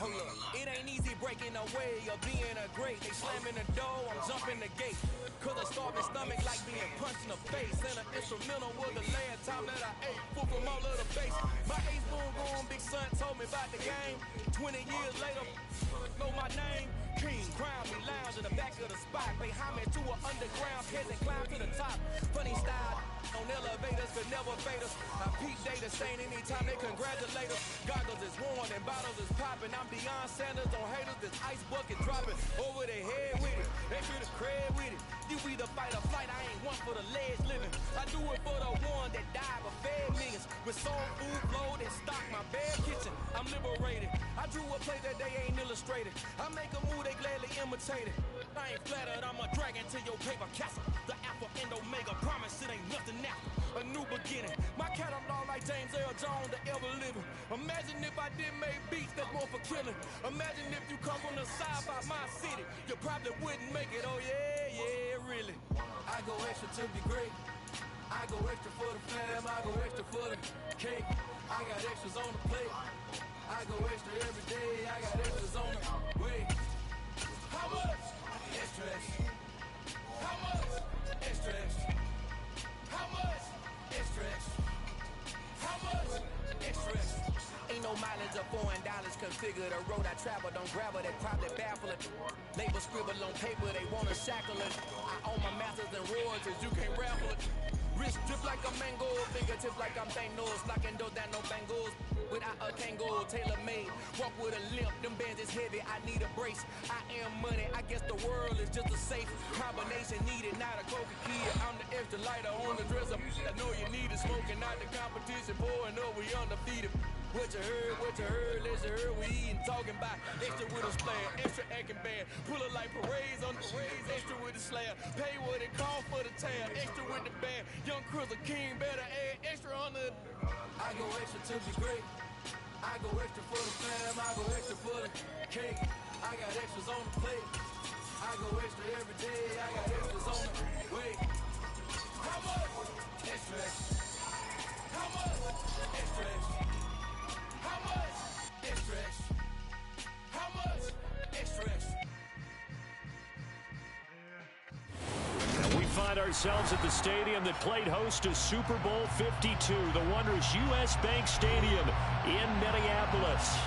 Hold up, it ain't easy breaking away or being a great. They slamming the door, I'm jumping the gate. Cause a starving stomach like being punched in the face. And an instrumental was the last time that I ate food from all of the base. My ace boom boom, big son told me about the game. 20 years later, know my name. King, crown me, lounge in the back of the spot. Pay homage to an underground peasant, climb to the top. Funny style on elevators could never fade us. I peep data saying anytime they congratulate us. Goggles is worn and bottles is popping. I'm Deion Sanders on haters, this ice bucket dropping over their head with it. They feel the cred with it. You either fight or flight, I ain't one for the ledge living. I do it for the one that died but fed millions. With soul food flowed and stocked my bare kitchen. I'm liberated. I drew a play that they ain't illustrated. I make a move they gladly imitated. I ain't flattered, I'm a dragon to your paper castle. The alpha and omega, promise it ain't nothing after. A new beginning. My catalog like James Earl Jones, the ever living. Imagine if I did make beats that's more for killing. Imagine if you come from the side by my city. You probably wouldn't make it, oh yeah, really. I go extra to be great. I go extra for the fam, I go extra for the cake. I got extras on the plate. I go extra every day, I got extras on the way. How much? Extra, extra. How much? Extra, extra. How much? Extra, extra. How much? Extra, extra. Ain't no mileage of $4 configure the road I travel. Don't grab it, they probably baffle it. Label scribble on paper, they wanna shackle it. I own my masters and royalties, you can't raffle it. Wrist drip like a mango, fingertips like I'm Thanos. Knocking doors down, no bangles. Without a Kango, tailor-made. Walk with a limp, them bands is heavy, I need a brace. I am money, I guess the world is just a safe combination needed, not a coca kid. I'm the extra lighter on the dresser. I know you need it, smoking out the competition, pouring up, we undefeated. What you heard, let's you heard, we eating, talking about extra with a splash, extra acting bad, pull it like parades on the parades, extra with the slab, pay what it cost for the tab, extra with the band, young Chris a king, better add extra on the. I go extra to be great, I go extra for the fam, I go extra for the cake, I got extras on the plate, I go extra every day, I got extras on the way. How much? Extra, extra. How much? Extra, extra. How much? Extra, extra. How much? Extra, extra. And we find ourselves at the stadium that played host to Super Bowl 52, the wondrous U.S. Bank Stadium in Minneapolis.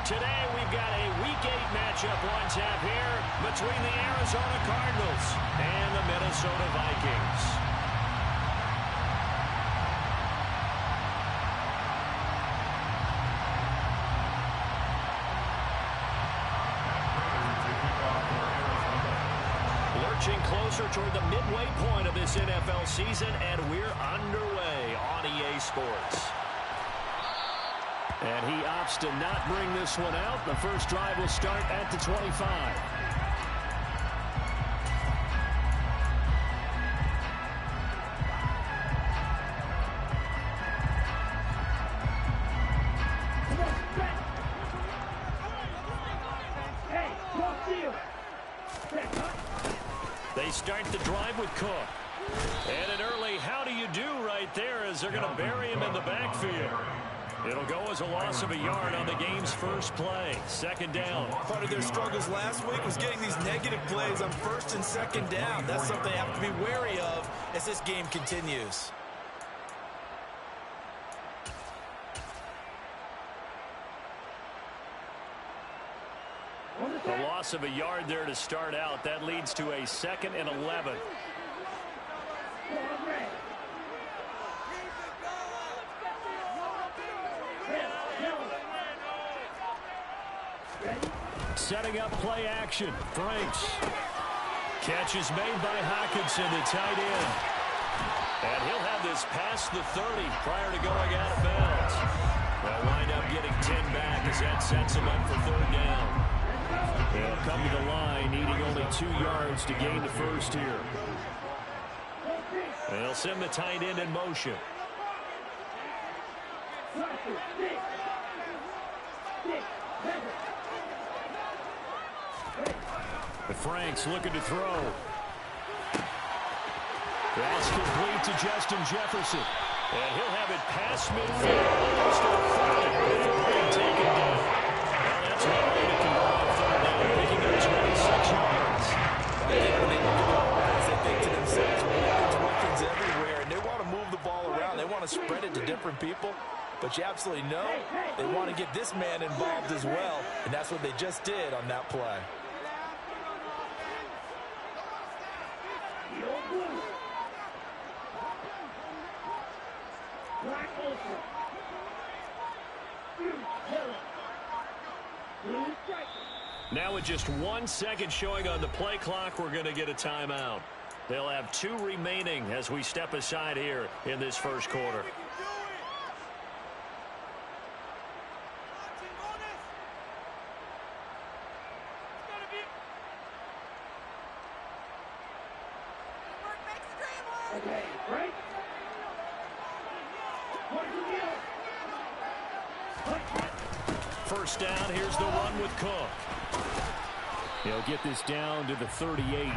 Today we've got a Week 8 matchup on tap here between the Arizona Cardinals and the Minnesota Vikings. Closer toward the midway point of this NFL season, and we're underway on EA Sports. And he opts to not bring this one out. The first drive will start at the 25. They start the drive with Cook. And an early how do you do right there as they're going to bury him in the backfield. It'll go as a loss of a yard on the game's first play. Second down. Part of their struggles last week was getting these negative plays on first and second down. That's something they have to be wary of as this game continues. A loss of a yard there to start out. That leads to a 2nd and 11. Setting up play action. Franks. Catch is made by Hockenson, the tight end. And he'll have this past the 30 prior to going out of bounds. They'll wind up getting 10 back as that sets him up for 3rd down. They'll come to the line, needing only 2 yards to gain the first here. They'll send the tight end in motion. But Franks looking to throw. That's complete to Justin Jefferson. And he'll have it past midfield. Close to the 30 before being taken down. Well, that's one way to convert on 3rd down, picking up 26 yards. I think when they look at all guys, they think to themselves, there's weapons everywhere, and they want to move the ball around. They want to spread it to different people. But you absolutely know they want to get this man involved as well, and that's what they just did on that play. Now with just 1 second showing on the play clock, we're going to get a timeout. They'll have 2 remaining as we step aside here in this first quarter. First down, here's the one with Cook. He'll get this down to the 38.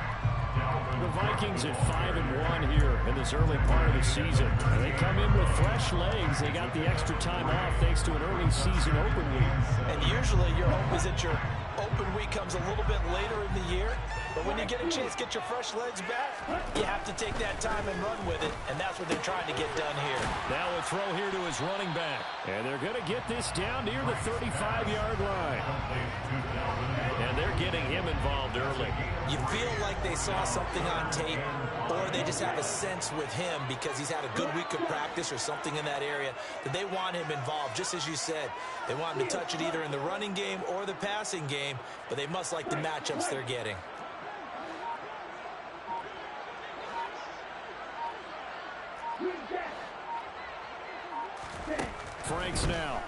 The Vikings at 5-1 here in this early part of the season. And they come in with fresh legs. They got the extra time off thanks to an early season open week. And usually your hope is that your open week comes a little bit later in the year. But when you get a chance to get your fresh legs back, you have to take that time and run with it. And that's what they're trying to get done here. Now a throw here to his running back. And they're going to get this down near the 35-yard line. And they're getting him involved early. You feel like they saw something on tape, or they just have a sense with him because he's had a good week of practice or something in that area that they want him involved. Just as you said, they want him to touch it either in the running game or the passing game, but they must like the matchups they're getting. Franks now.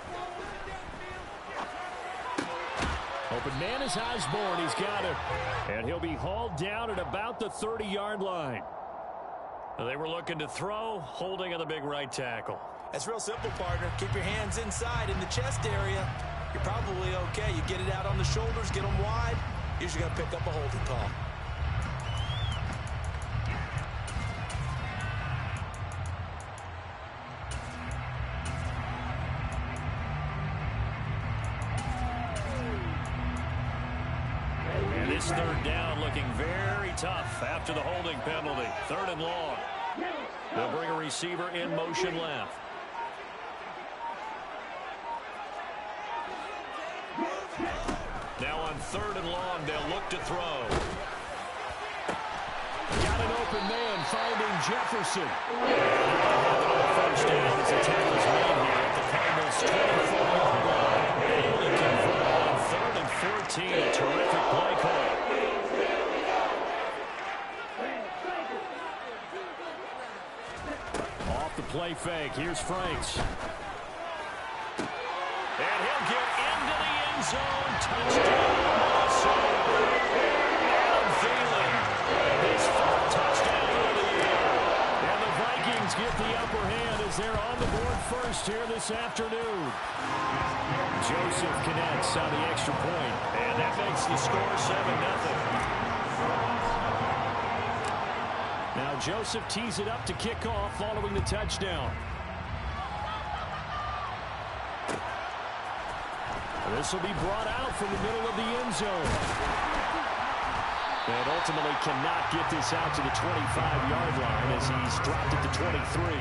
Open man is Osborne. He's got it. And he'll be hauled down at about the 30-yard line. They were looking to throw, holding on the big right tackle. That's real simple, partner. Keep your hands inside in the chest area. You're probably okay. You get it out on the shoulders, get them wide. Usually going to pick up a holding call. This 3rd down looking very tough after the holding penalty. 3rd and long. They'll bring a receiver in motion left. Now on 3rd and long, they'll look to throw. Got an open man finding Jefferson. First down as the tackle's made here at the Cardinals' 24-yard line. Able to convert on 3rd and 14. A terrific play call. Off the play fake. Here's Franks. And he'll get into the end zone. Touchdown, Minnesota. Adam Thielen, his 4th touchdown of the year. And the Vikings get the upper hand as they're on the board first here this afternoon. Joseph connects on the extra point, and that makes the score 7-0. Now Joseph tees it up to kick off following the touchdown. This will be brought out from the middle of the end zone. And ultimately cannot get this out to the 25-yard line as he's dropped at the 23.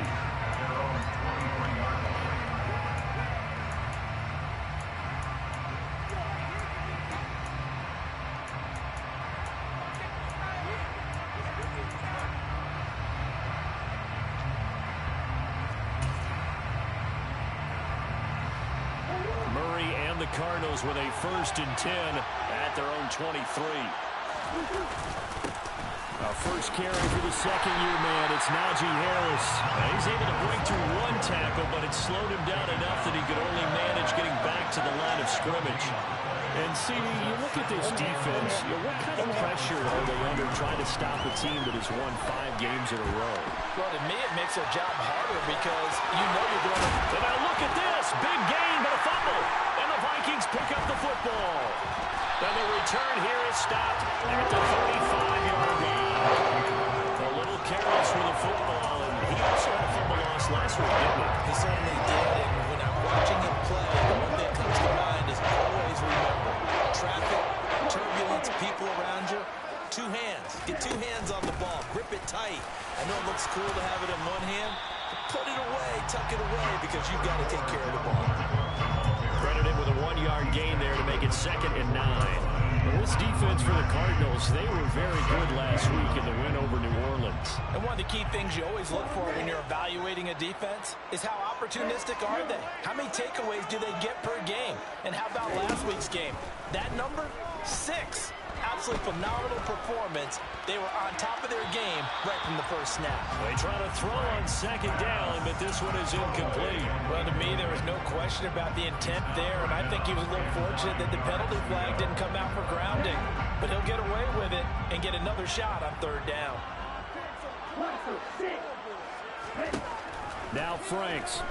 the Cardinals with a 1st and 10 at their own 23. First carry for the second-year man. It's Najee Harris. He's able to break through 1 tackle, but it slowed him down enough that he could only manage getting back to the line of scrimmage. And, CD, you look at this defense, what kind of pressure are they under trying to stop a team that has won 5 games in a row? Well, to me, it makes their job harder because you know you're going to... So now look at this. Big gain, but a fumble. And the Vikings pick up the football. Then the return here is stopped at the 35-yard line. A little careless with the football, and he also had a fumble loss last week, didn't he? He certainly did, and when I'm watching him play, the one thing that comes to mind is always remember, traffic, turbulence, people around you, 2 hands. Get 2 hands on the ball. Grip it tight. I know it looks cool to have it in one hand, but put it away, tuck it away, because you've got to take care of the ball. Credited with a 1-yard gain there to make it 2nd and 9. Well, this defense for the Cardinals, they were very good last week in the win over New Orleans. And one of the key things you always look for when you're evaluating a defense is how opportunistic are they? How many takeaways do they get per game? And how about last week's game? That number? 6. Absolutely phenomenal performance. They were on top of their game right from the first snap. They try to throw on 2nd down, but this one is incomplete. Well, to me, there was no question about the intent there, and I think he was a little fortunate that the penalty flag didn't come out for grounding. But he'll get away with it and get another shot on 3rd down. Now Franks.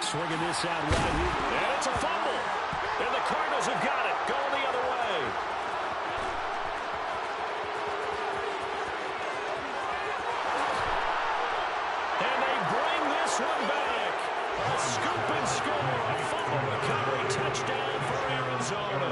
Swinging this out wide. And it's a fumble. And the Cardinals have got it. Going the other way. And they bring this one back. A scoop and score. A fumble recovery touchdown for Arizona.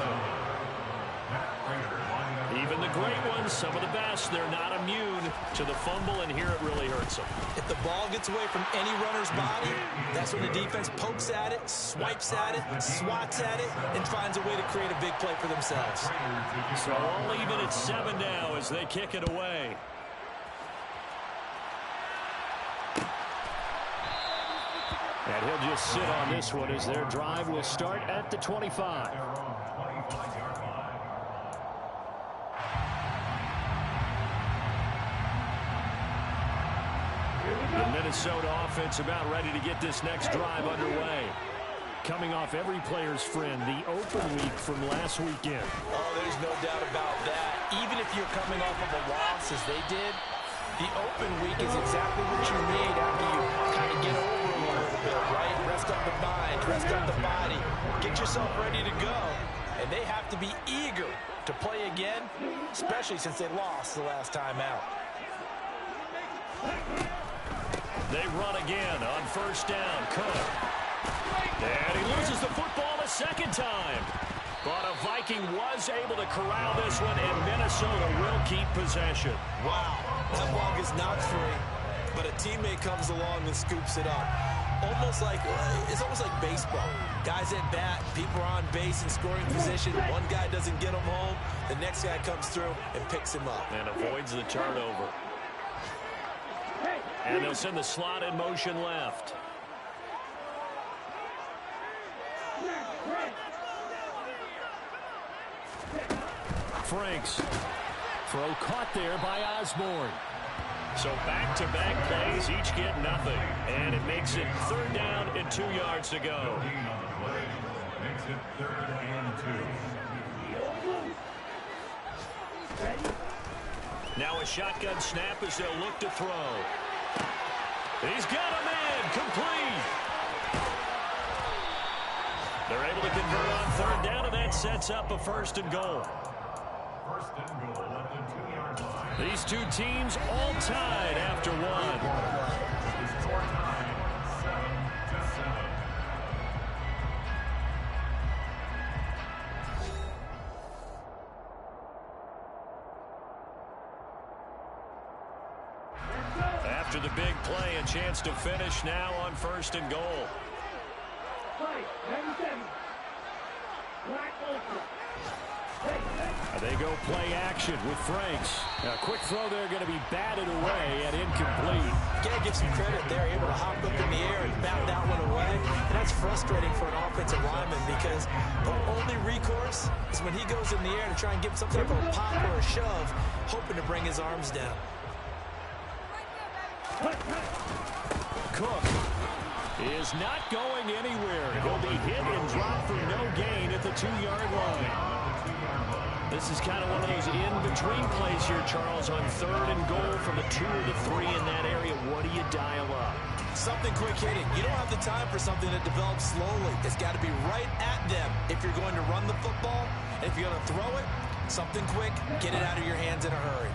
Even the great ones, some of the best, they're not immune to the fumble, and here it really hurts them. If the ball gets away from any runner's body, that's when the defense pokes at it, swipes at it, swats at it, and finds a way to create a big play for themselves. So all even at 7 now as they kick it away. And he'll just sit on this one as their drive will start at the 25. The Minnesota offense about ready to get this next drive underway. Coming off every player's friend, the open week from last weekend. Oh, there's no doubt about that. Even if you're coming off of a loss as they did, the open week is exactly what you need after you kind of get over a little bit, right? Rest on the mind, rest on the body, get yourself ready to go. And they have to be eager to play again, especially since they lost the last time out. They run again on 1st down. Cook. And he loses the football a 2nd time. But a Viking was able to corral this one, and Minnesota will keep possession. Wow, that ball gets knocked free, but a teammate comes along and scoops it up. It's almost like baseball. Guys at bat, people are on base in scoring position. One guy doesn't get him home. The next guy comes through and picks him up. And avoids the turnover. And they'll send the slot in motion left. Franks. Throw caught there by Osborne. So back-to-back plays, each get nothing. And it makes it 3rd down and 2 yards to go. Makes it 3rd and 2. Now a shotgun snap as they'll look to throw. He's got a man, complete. They're able to convert on 3rd down, and that sets up a 1st and goal. 1st and goal at the 2-yard line. These two teams all tied after one. Score time, 7-7. After the big play, a chance to finish now on 1st and goal. They go play action with Franks. A quick throw there going to be batted away and incomplete. Gotta give some credit there, able to hop up in the air and bat that one away. And that's frustrating for an offensive lineman because the only recourse is when he goes in the air to try and give some type of a pop or a shove, hoping to bring his arms down. Cook is not going anywhere. He'll be hit and dropped for no gain at the 2-yard line. This is kind of one of those in-between plays here, Charles, on 3rd and goal from the 2 or the 3 in that area. What do you dial up? Something quick hitting. You don't have the time for something that develops slowly. It's got to be right at them if you're going to run the football. And if you're going to throw it, something quick, get it out of your hands in a hurry.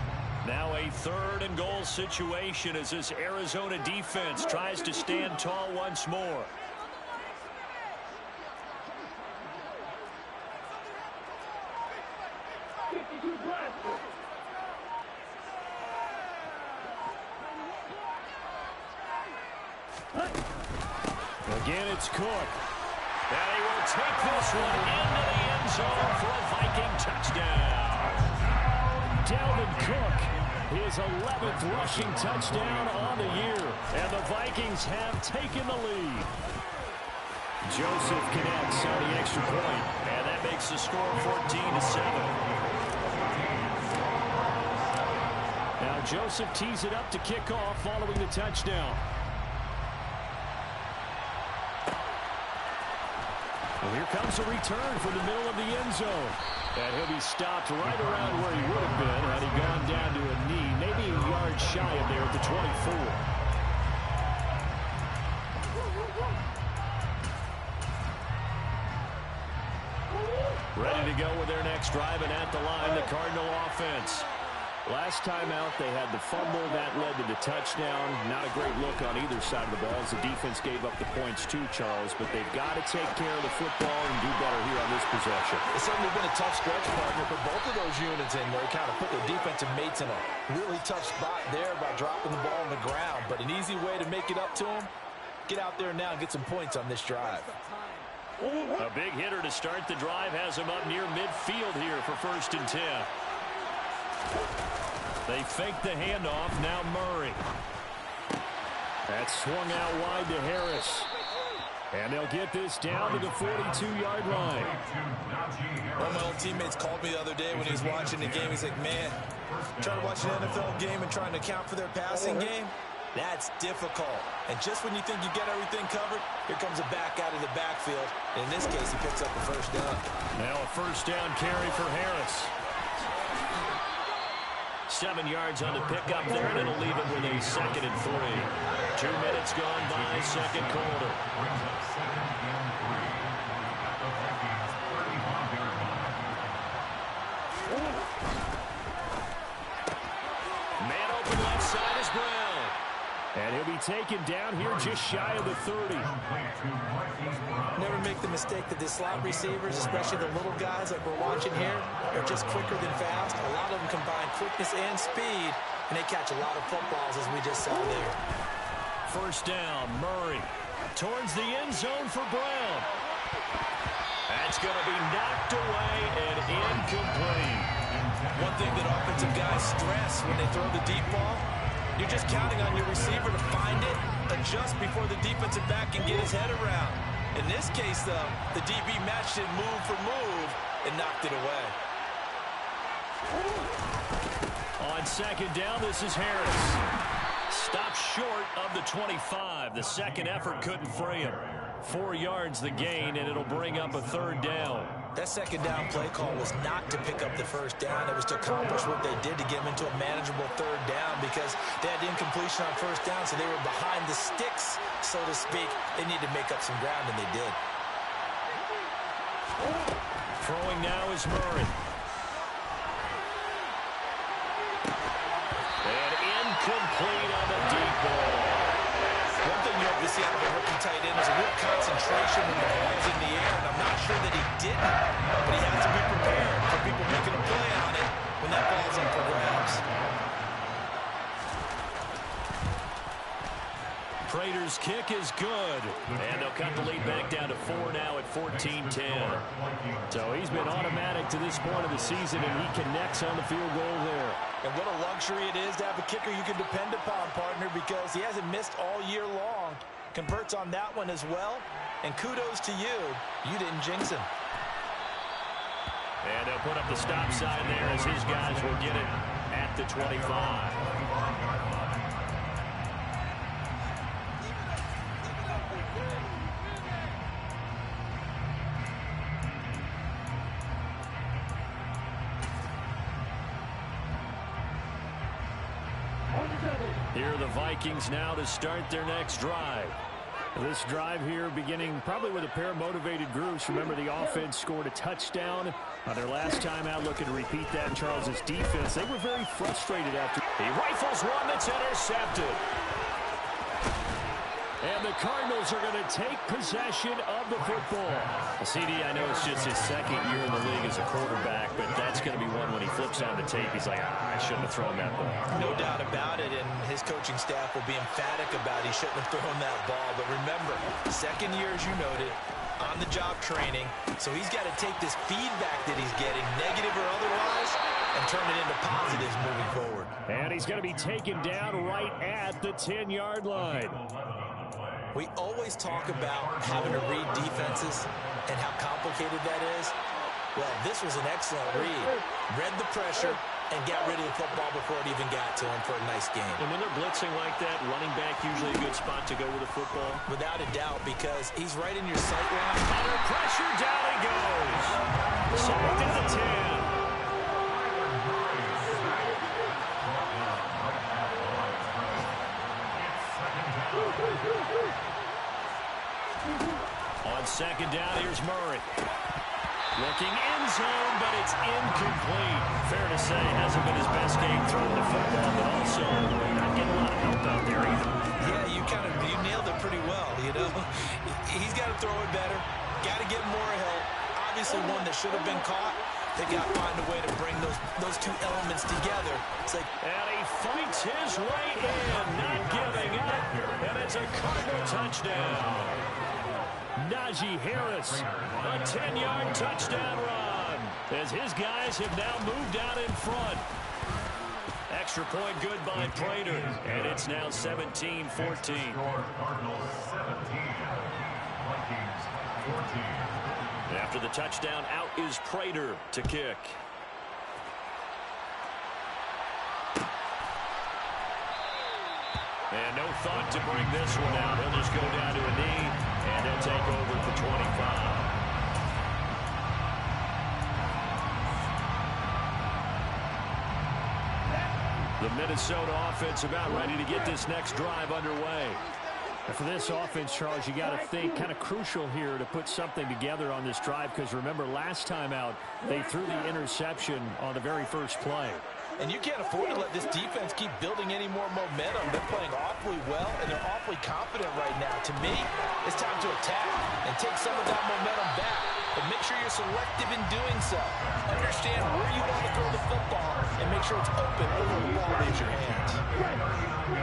Now a 3rd and goal situation as this Arizona defense tries to stand tall once more. Again, it's Cook. And he will take this one into the end zone for a Viking touchdown. Dalvin Cook, his 11th rushing touchdown on the year. And the Vikings have taken the lead. Joseph connects on the extra point. And that makes the score 14-7. Now Joseph tees it up to kick off following the touchdown. Well, here comes a return from the middle of the end zone. And he'll be stopped right around where he would have been had he gone down to a knee, maybe a yard shy of there at the 24. Ready to go with their next drive, and at the line, the Cardinal offense. Last time out, they had the fumble. That led to the touchdown. Not a great look on either side of the ball as the defense gave up the points too, Charles. But they've got to take care of the football and do better here on this possession. It's certainly been a tough stretch, partner, for both of those units in there. Kind of put their defensive mates in a really tough spot there by dropping the ball on the ground. But an easy way to make it up to them, get out there now and get some points on this drive. A big hitter to start the drive has him up near midfield here for 1st and 10. They fake the handoff. Now Murray. That's swung out wide to Harris. And they'll get this down to the 42-yard line. One of my old teammates called me the other day when he was watching the game. He's like, man, trying to watch an NFL game and trying to account for their passing game, that's difficult. And just when you think you get everything covered, here comes a back out of the backfield. And in this case, he picks up a 1st down. Now a 1st down carry for Harris. 7 yards on the pickup there, and it'll leave it with a 2nd and 3. 2 minutes gone by, 2nd quarter. Man open left side is Brown. And he'll be taken down here just shy of the 30. Never make the mistake that the slot receivers, especially the little guys like we're watching here, are just quicker than fast. A lot of them combine quickness and speed, and they catch a lot of footballs, as we just saw there. 1st down, Murray towards the end zone for Brown. That's going to be knocked away and incomplete. One thing that offensive guys stress when they throw the deep ball, you're just counting on your receiver to find it, adjust before the defensive back can get his head around. In this case, though, the DB matched it move for move and knocked it away. On 2nd down, this is Harris. Stopped short of the 25. The second effort couldn't free him. 4 yards the gain, and it'll bring up a 3rd down. That 2nd down play call was not to pick up the 1st down. It was to accomplish what they did to get them into a manageable 3rd down because they had incompletion on 1st down, so they were behind the sticks, so to speak. They needed to make up some ground, and they did. Throwing now is Murray. And incomplete on the deep ball. One thing you hope to see out of a rookie tight end is a real concentration when the ball's in the air, and I'm not sure that he didn't, but he has to be prepared for people making a play on it when that ball's up for grabs. Prater's kick is good, and they'll cut the lead back down to 4 now at 14-10. So he's been automatic to this point of the season, and he connects on the field goal there. And what a luxury it is to have a kicker you can depend upon, partner, because he hasn't missed all year long. converts on that one as well. And kudos to you. You didn't jinx him. And they'll put up the stop sign there as his guys will get it at the 25. Here are the Vikings now to start their next drive. This drive here beginning probably with a pair of motivated groups. Remember, the offense scored a touchdown on their last time out. Looking to repeat that in Charles's defense. They were very frustrated after. He rifles one that's intercepted. And the Cardinals are going to take possession of the football. CD, I know it's just his second year in the league as a quarterback, but that's going to be one when he flips on the tape. He's like, I shouldn't have thrown that ball. No doubt about it, and his coaching staff will be emphatic about he shouldn't have thrown that ball. But remember, second year, as you noted, on-the-job training, so he's got to take this feedback that he's getting, negative or otherwise, and turn it into positives moving forward. And he's going to be taken down right at the 10-yard line. We always talk about having to read defenses and how complicated that is. Well, this was an excellent read. Read the pressure and got rid of the football before it even got to him for a nice game. And when they're blitzing like that, running back usually a good spot to go with the football. Without a doubt, because he's right in your sight line. Under pressure, down he goes. Sacked at the 10. On second down, here's Murray. Looking end zone, but it's incomplete. Fair to say, hasn't been his best game throwing the football, but also not getting a lot of help out there either. Yeah, you nailed it pretty well, you know. He's got to throw it better. Got to get more help. Obviously one that should have been caught. They got to find a way to bring those two elements together. It's like, and he fights his way in, not giving up. And it's a Cardinal touchdown. Najee Harris, a 10-yard touchdown run, as his guys have now moved out in front. Extra point good by Prater, and it's now 17-14. Cardinals 17, Vikings 14. After the touchdown, out is Prater to kick. And no thought to bring this one out. He'll just go down to a knee, and they'll take over at the 25. The Minnesota offense about ready to get this next drive underway. And for this offense, Charles, you got to think kind of crucial here to put something together on this drive, because remember, last time out, they threw the interception on the very first play. And you can't afford to let this defense keep building any more momentum. They're playing awfully well, and they're awfully confident right now. To me, it's time to attack and take some of that momentum back. But make sure you're selective in doing so. Understand where you want to throw the football, and make sure it's open over the ball leaves your hands.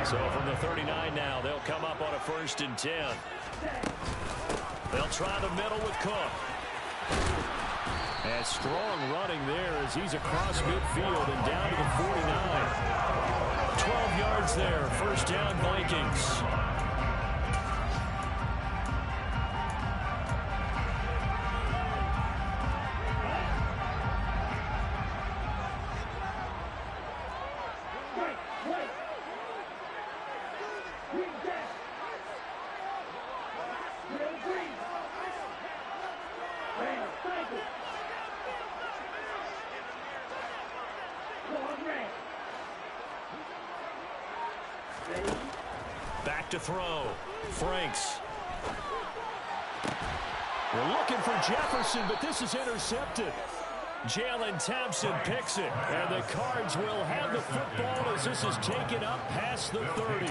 So from the 39 now, they'll come up on a 1st and 10. They'll try the middle with Cook. And strong running there as he's across midfield and down to the 49. 12 yards there, 1st down Vikings. Back to throw. Franks. We're looking for Jefferson, but this is intercepted. Jalen Thompson picks it, and the Cards will have the football as this is taken up past the 30.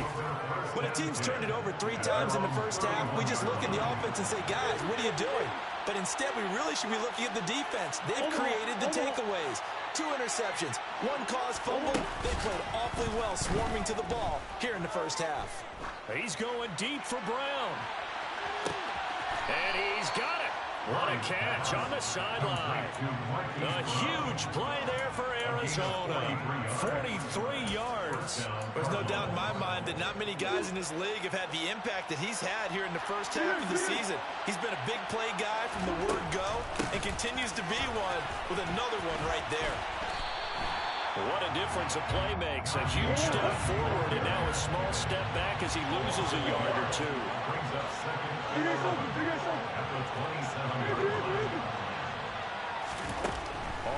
When a team's turned it over 3 times in the first half, we just look at the offense and say, guys, what are you doing? But instead, we really should be looking at the defense. They've created the takeaways. 2 interceptions, 1 caused fumble. They played awfully well swarming to the ball here in the first half. He's going deep for Brown. And he's got it. What a catch on the sideline. A huge play there for Arizona. 43 yards. There's no doubt in my mind that not many guys in this league have had the impact that he's had here in the first half of the season. He's been a big play guy from the word go and continues to be one with another one right there. What a difference a play makes. A huge step forward and now a small step back as he loses a yard or two.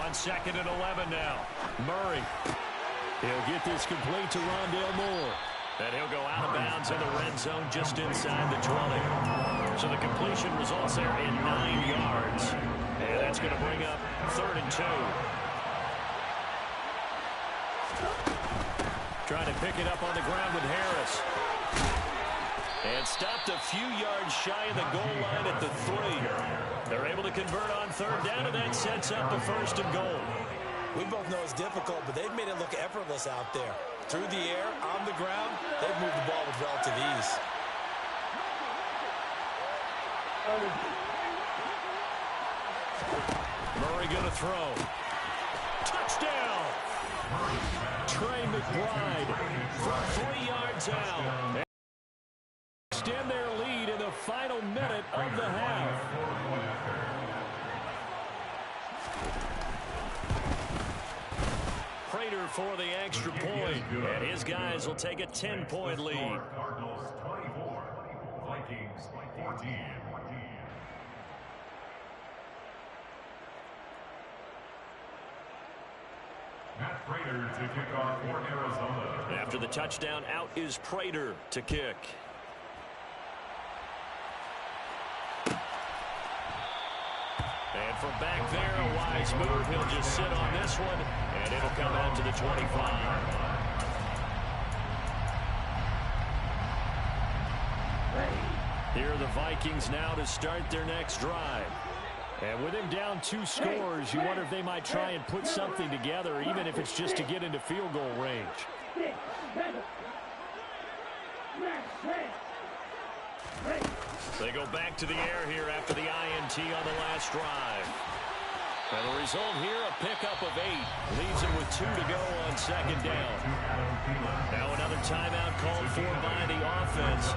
On 2nd and 11 now. Murray. He'll get this complete to Rondale Moore. And he'll go out of bounds in the red zone just inside the 20. So the completion results there in 9 yards. And that's going to bring up 3rd and 2. Trying to pick it up on the ground with Harris. And stopped a few yards shy of the goal line at the 3. They're able to convert on 3rd down, and that sets up the 1st and goal. We both know it's difficult, but they've made it look effortless out there. Through the air, on the ground, they've moved the ball with relative ease. Murray going to throw. Touchdown! Trey McBride from 3 yards out. Extend their lead in the final minute of the half. Prater for the extra point, and his guys will take a 10-point lead. Cardinals 24, Vikings 14. Matt Prater to kick off for Arizona. After the touchdown, out is Prater to kick. And from back there, a wise move. He'll just sit on this one, and it'll come out to the 25. Here are the Vikings now to start their next drive. And with him down 2 scores, you wonder if they might try and put something together, even if it's just to get into field goal range. They go back to the air here after the INT on the last drive. And the result here, a pickup of 8. Leaves them with 2 to go on 2nd down. Now another timeout called for by the offense,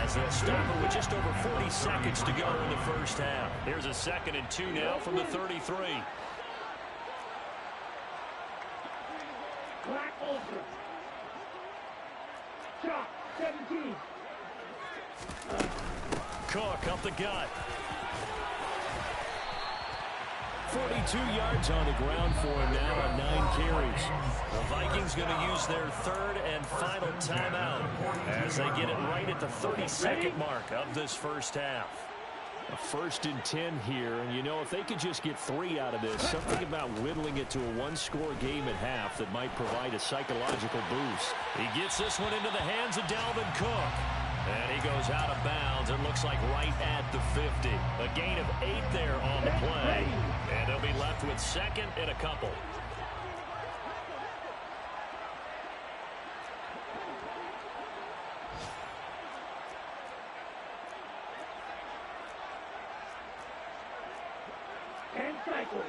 as they'll stop it with just over 40 seconds to go in the first half. Here's a 2nd and 2 now from the 33. Black Ultra. Shot 17. Cook up the gut. 42 yards on the ground for him now on 9 carries. The Vikings going to use their 3rd and final timeout as they get it right at the 32nd mark of this first half. A 1st and 10 here, and you know, if they could just get 3 out of this, something about whittling it to a 1-score game at half that might provide a psychological boost. He gets this one into the hands of Dalvin Cook. And he goes out of bounds, and looks like right at the 50. A gain of 8 there on the play. And they'll be left with 2nd and a couple. And cycle.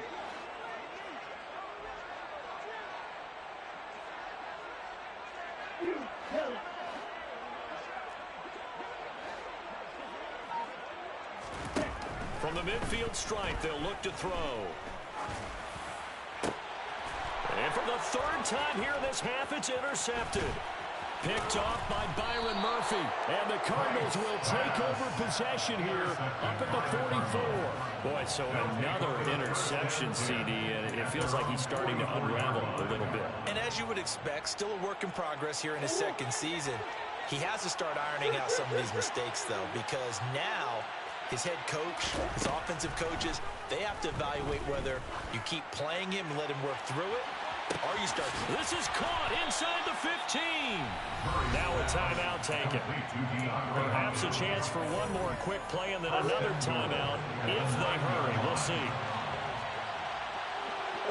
From the midfield stripe, they'll look to throw. And for the 3rd time here in this half, it's intercepted. Picked off by Byron Murphy. And the Cardinals will take over possession here up at the 44. Boy, so another interception, CD, and it feels like he's starting to unravel a little bit. And as you would expect, still a work in progress here in his 2nd season. He has to start ironing out some of these mistakes, though, because now his head coach, his offensive coaches, they have to evaluate whether you keep playing him and let him work through it, or you start. This is caught inside the 15. Now a timeout taken. Perhaps a chance for one more quick play and then another timeout if they hurry. We'll see.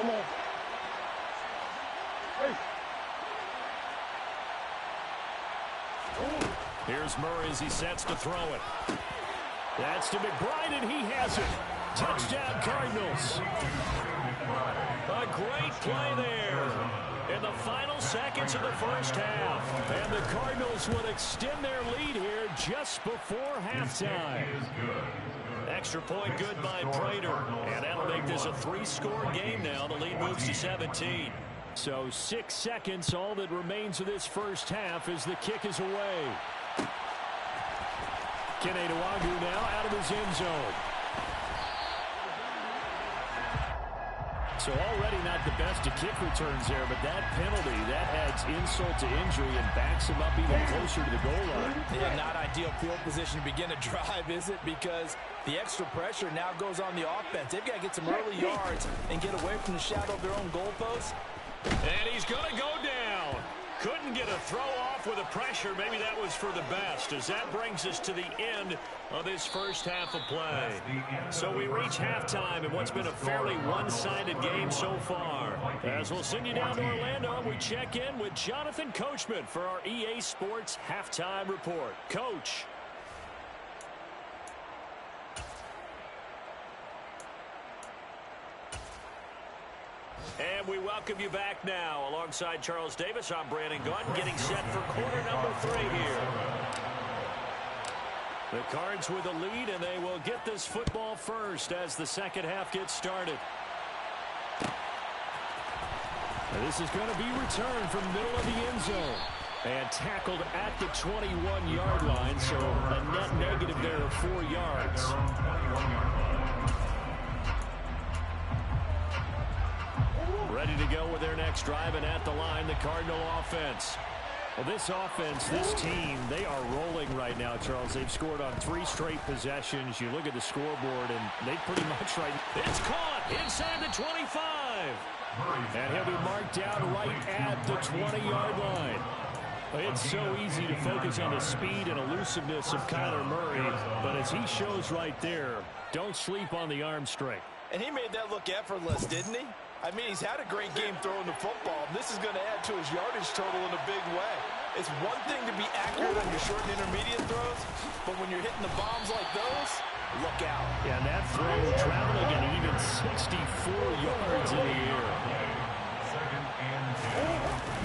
Come on. Here's Murray as he sets to throw it. That's to McBride, and he has it. Touchdown, Cardinals. A great play there in the final seconds of the first half. And the Cardinals would extend their lead here just before halftime. Extra point good by Prater. And that'll make this a 3-score game now. The lead moves to 17. So 6 seconds, all that remains of this first half as the kick is away. Keneduagu now out of his end zone. So already not the best to kick returns there, but that penalty, that adds insult to injury and backs him up even closer to the goal line. Yeah, not ideal field position to begin a drive, is it? Because the extra pressure now goes on the offense. They've got to get some early yards and get away from the shadow of their own goalpost. And he's going to go down. Couldn't get a throw off with the pressure. Maybe that was for the best, as that brings us to the end of this first half of play. So we reach halftime in what's been a fairly one-sided game so far. As we'll send you down to Orlando, we check in with Jonathan Coachman for our EA Sports Halftime Report. Coach. And we welcome you back now. Alongside Charles Davis, I'm Brandon Gunn, getting set for quarter number 3 here. The Cards with a lead, and they will get this football first as the second half gets started. And this is going to be returned from middle of the end zone. And tackled at the 21-yard line, so a net negative there of 4 yards. Ready to go with their next drive, and at the line, the Cardinal offense. Well, this offense, this team, they are rolling right now, Charles. They've scored on 3 straight possessions. You look at the scoreboard, and they pretty much It's caught inside the 25. And he'll be marked down right at the 20-yard line. It's so easy to focus on the speed and elusiveness of Kyler Murray, but as he shows right there, don't sleep on the arm strength. And he made that look effortless, didn't he? I mean, he's had a great game throwing the football. This is going to add to his yardage total in a big way. It's one thing to be accurate on your short and intermediate throws, but when you're hitting the bombs like those, look out. Yeah, and that throw traveling an even 64 yards in the air.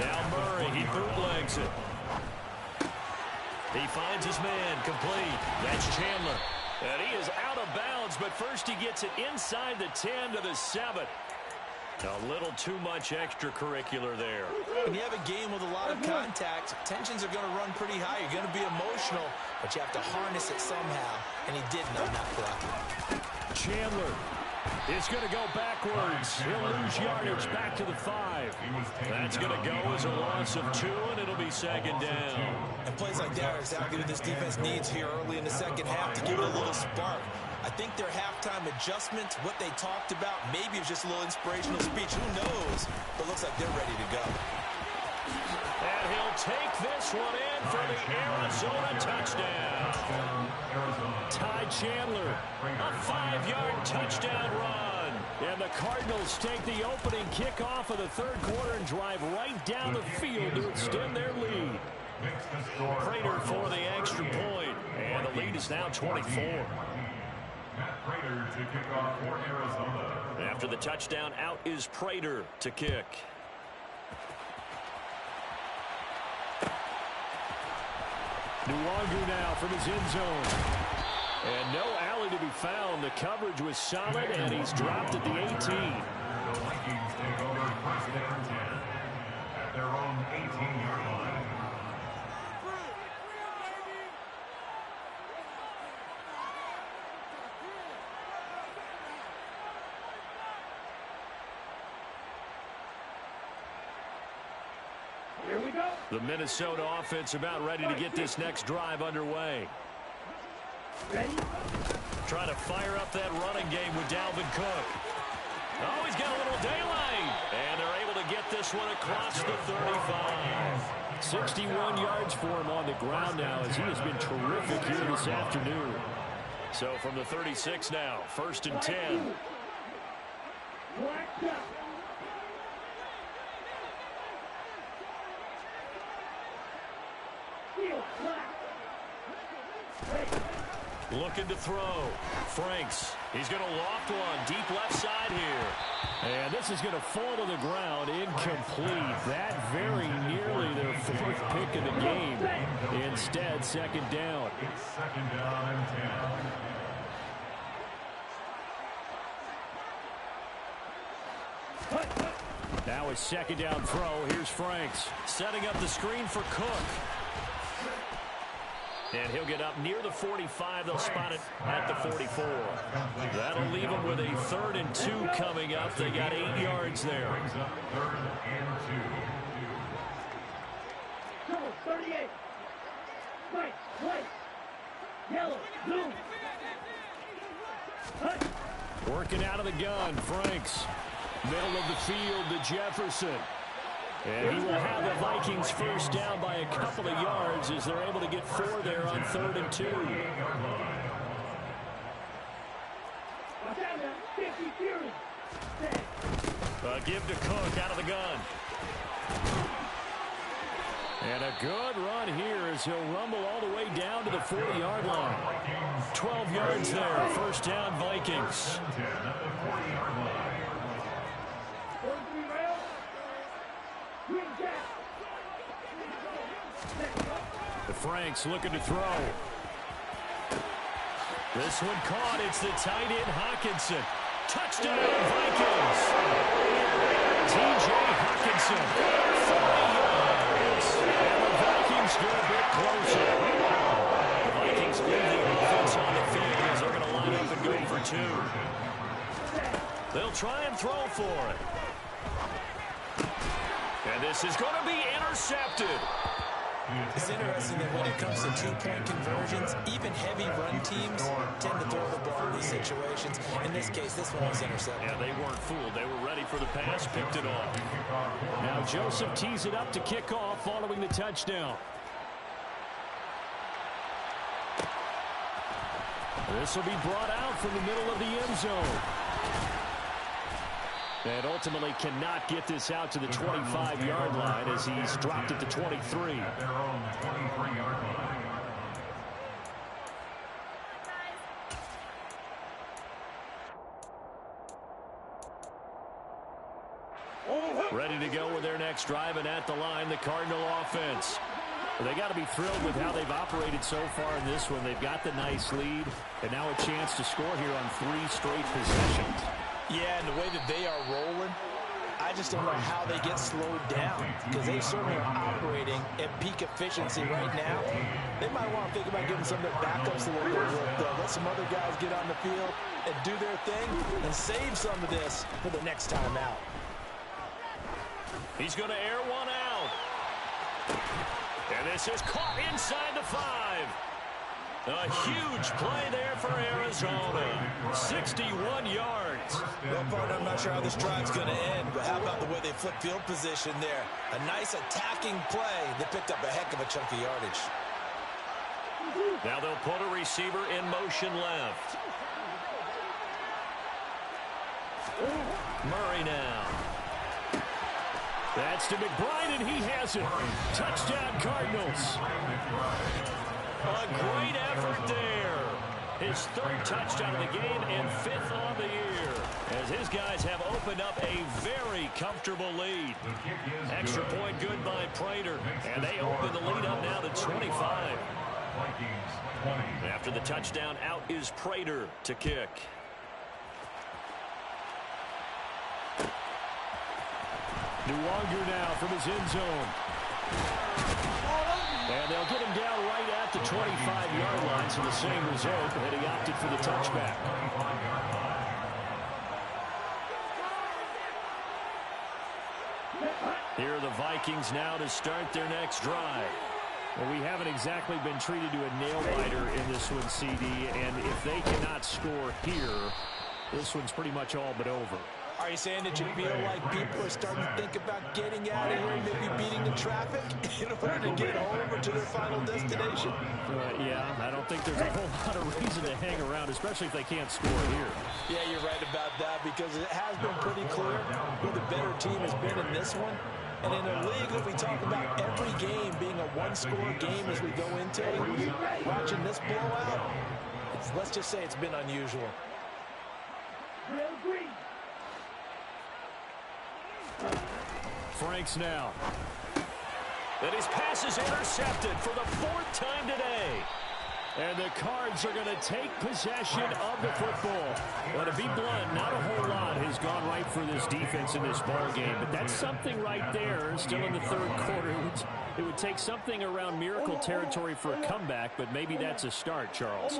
Now Murray, he bootlegs it. He finds his man, complete. That's Chandler. And he is out of bounds, but first he gets it inside the 10 to the 7. A little too much extracurricular there. When you have a game with a lot of contact, tensions are going to run pretty high. You're going to be emotional, but you have to harness it somehow, and he didn't on that play. Chandler is going to go backwards. He'll lose yardage back to the 5. That's going to go as a loss of 2, and it'll be second down. And plays like that are exactly what this defense needs here early in the second half to give it a little spark. I think their halftime adjustment, what they talked about, maybe it was just a little inspirational speech. Who knows? But it looks like they're ready to go. And he'll take this one in for the Arizona touchdown. Ty Chandler, a 5-yard touchdown run. And the Cardinals take the opening kickoff of the third quarter and drive right down the field to extend their lead. Prater for the extra point, and the lead is now 24. Prater to kick off for Arizona. After the touchdown, out is Prater to kick. Nwangu now from his end zone. And no alley to be found. The coverage was solid, and he's dropped at the 18. The Vikings take over first and 10 at their own 18-yard line. Here we go. The Minnesota offense about ready to get this next drive underway. Ready? Trying to fire up that running game with Dalvin Cook. Oh, he's got a little daylight. And they're able to get this one across the 35. 61 yards for him on the ground now as he has been terrific here this afternoon. So from the 36 now, first and 10. Blacked out. Field flat. Ready. Looking to throw. Franks He's going to loft one deep left side here. And this is going to fall to the ground, incomplete. That very nearly their fourth pick of the game. Instead, second down. It's second down and 10. Now a second down throw. Here's Franks setting up the screen for Cook. And he'll get up near the 45. They'll spot it at the 44. That'll leave them with a 3rd and 2 coming up. They got 8 yards there. 3rd and 2. 38. White, yellow, blue. Working out of the gun, Franks. Middle of the field to Jefferson. And he will have the Vikings first down by a couple of yards as they're able to get 4 there on 3rd and 2. Give to Cook out of the gun. And a good run here as he'll rumble all the way down to the 40-yard line. 12 yards there. First down, Vikings. Franks looking to throw. This one caught. It's the tight end Hawkinson. Touchdown, Vikings. T.J. Hawkinson. 40 yards. And the Vikings get a bit closer. The Vikings leave the offense on the field as they're going to line up and go for 2. They'll try and throw for it. And this is going to be intercepted. It's interesting that when it comes to 2-point conversions, even heavy run teams tend to throw the ball in these situations. In this case, this one was intercepted. Yeah, they weren't fooled. They were ready for the pass, picked it off. Now Joseph tees it up to kick off following the touchdown. This will be brought out from the middle of the end zone. And ultimately cannot get this out to the 25-yard line as he's dropped at the 23. At their own 23-yard line. Ready to go with their next drive, and at the line, the Cardinal offense. Well, they got to be thrilled with how they've operated so far in this one. They've got the nice lead, and now a chance to score here on 3 straight possessions. Yeah, and the way that they are rolling, I just don't know how they get slowed down because they certainly are operating at peak efficiency right now. They might want to think about giving some of their backups a little bit of work, though. Let some other guys get on the field and do their thing and save some of this for the next time out. He's going to air one out. And this is caught inside the 5. A huge play there for Arizona. 61 yards. Well, partner, I'm not sure how this drive's going to end, but how about the way they flip field position there? A nice attacking play. They picked up a heck of a chunk of yardage. Now they'll put a receiver in motion left. Murray now. That's to McBride, and he has it. Touchdown, Cardinals. A great effort there. His 3rd touchdown of the game and 5th on the year. As his guys have opened up a very comfortable lead. Extra point good by Prater. And they open the lead up now to 25. After the touchdown, out is Prater to kick. Nuwanger now from his end zone. And they'll get him down right at the 25-yard line, so the same result, but he opted for the touchback. Here are the Vikings now to start their next drive. Well, we haven't exactly been treated to a nail-biter in this one, CD, and if they cannot score here, this one's pretty much all but over. Are you saying that you feel like people are starting to think about getting out of here and maybe beating the traffic in order to get over to their final destination? Yeah, I don't think there's a whole lot of reason to hang around, especially if they can't score here. Yeah, you're right about that because it has been pretty clear who the better team has been in this one. And in a league that we talk about every game being a one-score game as we go into it, watching this blowout, let's just say it's been unusual. Drill green. Franks now. And his pass is intercepted for the 4th time today. And the Cards are going to take possession of the football. Well, to be blunt, not a whole lot has gone right for this defense in this ball game. But that's something right there, still in the 3rd quarter. It would take something around miracle territory for a comeback, but maybe that's a start, Charles.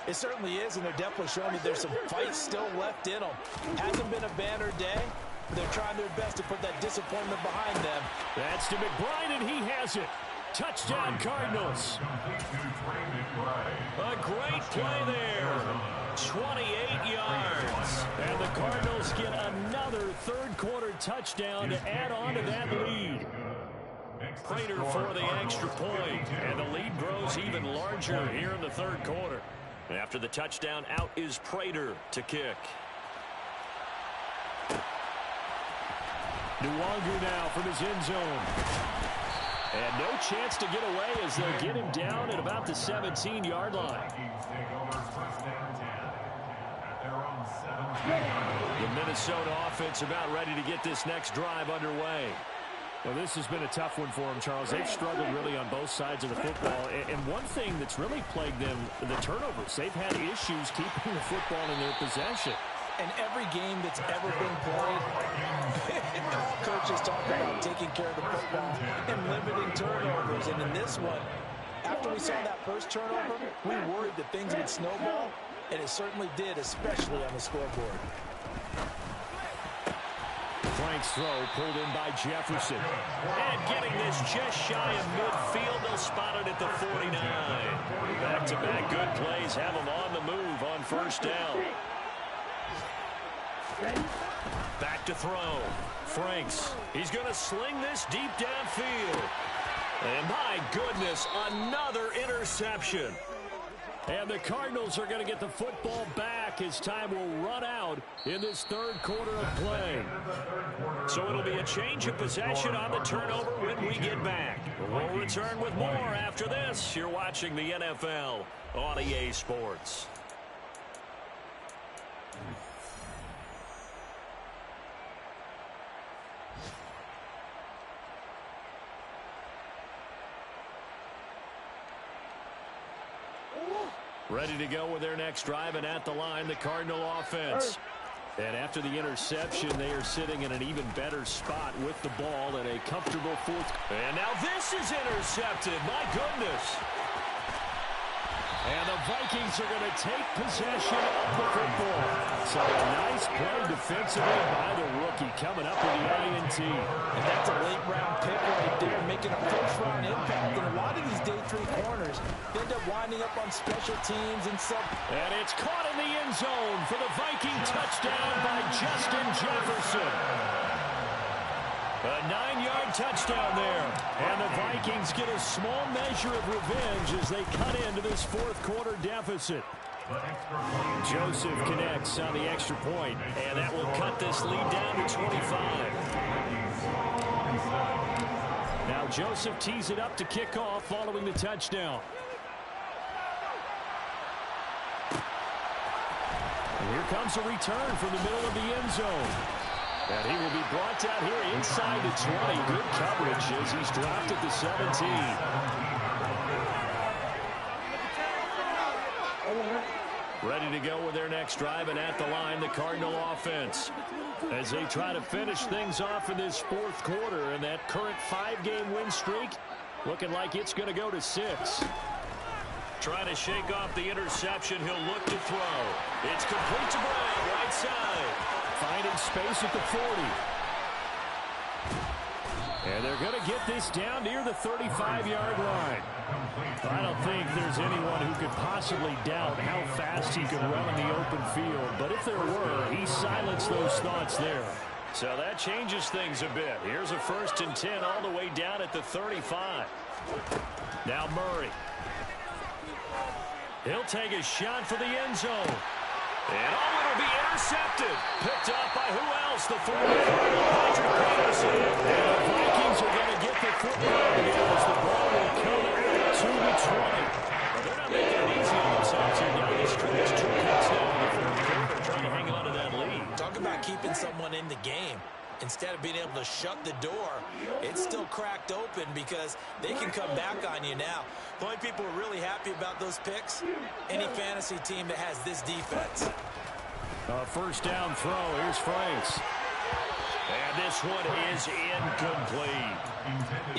It certainly is, and they're definitely showing me there's some fight still left in them. Hasn't been a banner day. They're trying their best to put that disappointment behind them. That's to McBride, and he has it. Touchdown, Cardinals. A great play there. 28 yards. And the Cardinals get another 3rd quarter touchdown to add on to that lead. Prater for the extra point, and the lead grows even larger here in the 3rd quarter. After the touchdown, out is Prater to kick. Nwangu now from his end zone. And no chance to get away as they'll get him down at about the 17-yard line. The Minnesota offense about ready to get this next drive underway. Well, this has been a tough one for them, Charles. They've struggled really on both sides of the football. And one thing that's really plagued them, the turnovers. They've had issues keeping the football in their possession. And every game that's ever been played, all coaches talk about taking care of the football and limiting turnovers. And in this one, after we saw that first turnover, we worried that things would snowball, and it certainly did, especially on the scoreboard. Frank's throw pulled in by Jefferson. And getting this just shy of midfield, they'll spot it at the 49. Back-to-back good plays have them on the move on 1st down. Back to throw. Franks. He's going to sling this deep downfield. And my goodness, another interception. And the Cardinals are going to get the football back as time will run out in this 3rd quarter of play. So it'll be a change of possession on the turnover when we get back. We'll return with more after this. You're watching the NFL on EA Sports. Ready to go with their next drive, and at the line, the Cardinal offense. And after the interception, they are sitting in an even better spot with the ball at a comfortable 4th. And now this is intercepted. My goodness. And the Vikings are going to take possession of the football. So a nice play defensively by the rookie coming up with the INT. And that's a late-round pick right there, making a first-round impact. And a lot of these day 3 corners end up winding up on special teams and some. And it's caught in the end zone for the Viking touchdown by Justin Jefferson. A 9-yard touchdown there. And the Vikings get a small measure of revenge as they cut into this 4th quarter deficit. Joseph connects on the extra point, and that will cut this lead down to 25. Now Joseph tees it up to kick off following the touchdown. And here comes a return from the middle of the end zone. And he will be brought down here inside the 20. Good coverage as he's dropped at the 17. Ready to go with their next drive, and at the line, the Cardinal offense. As they try to finish things off in this 4th quarter, and that current 5-game win streak looking like it's going to go to 6. Trying to shake off the interception. He'll look to throw. It's complete to Brown, right side. Finding space at the 40. And they're going to get this down near the 35-yard line. I don't think there's anyone who could possibly doubt how fast he could run in the open field. But if there were, he silenced those thoughts there. So that changes things a bit. Here's a 1st and 10 all the way down at the 35. Now Murray. He'll take a shot for the end zone. And it'll be intercepted. Picked up by who else? The former Patrick Peterson. And the Vikings are going to get the football as the ball will come to the 20. Well, they're not making it easy on themselves here down the stretch. 2 picks now in the 4th quarter, trying to hang on to that lead. keeping someone in the game. Instead of being able to shut the door, it's still cracked open because they can come back on you now. The only people who are really happy about those picks, any fantasy team that has this defense. First down throw. Here's Franks. And this one is incomplete.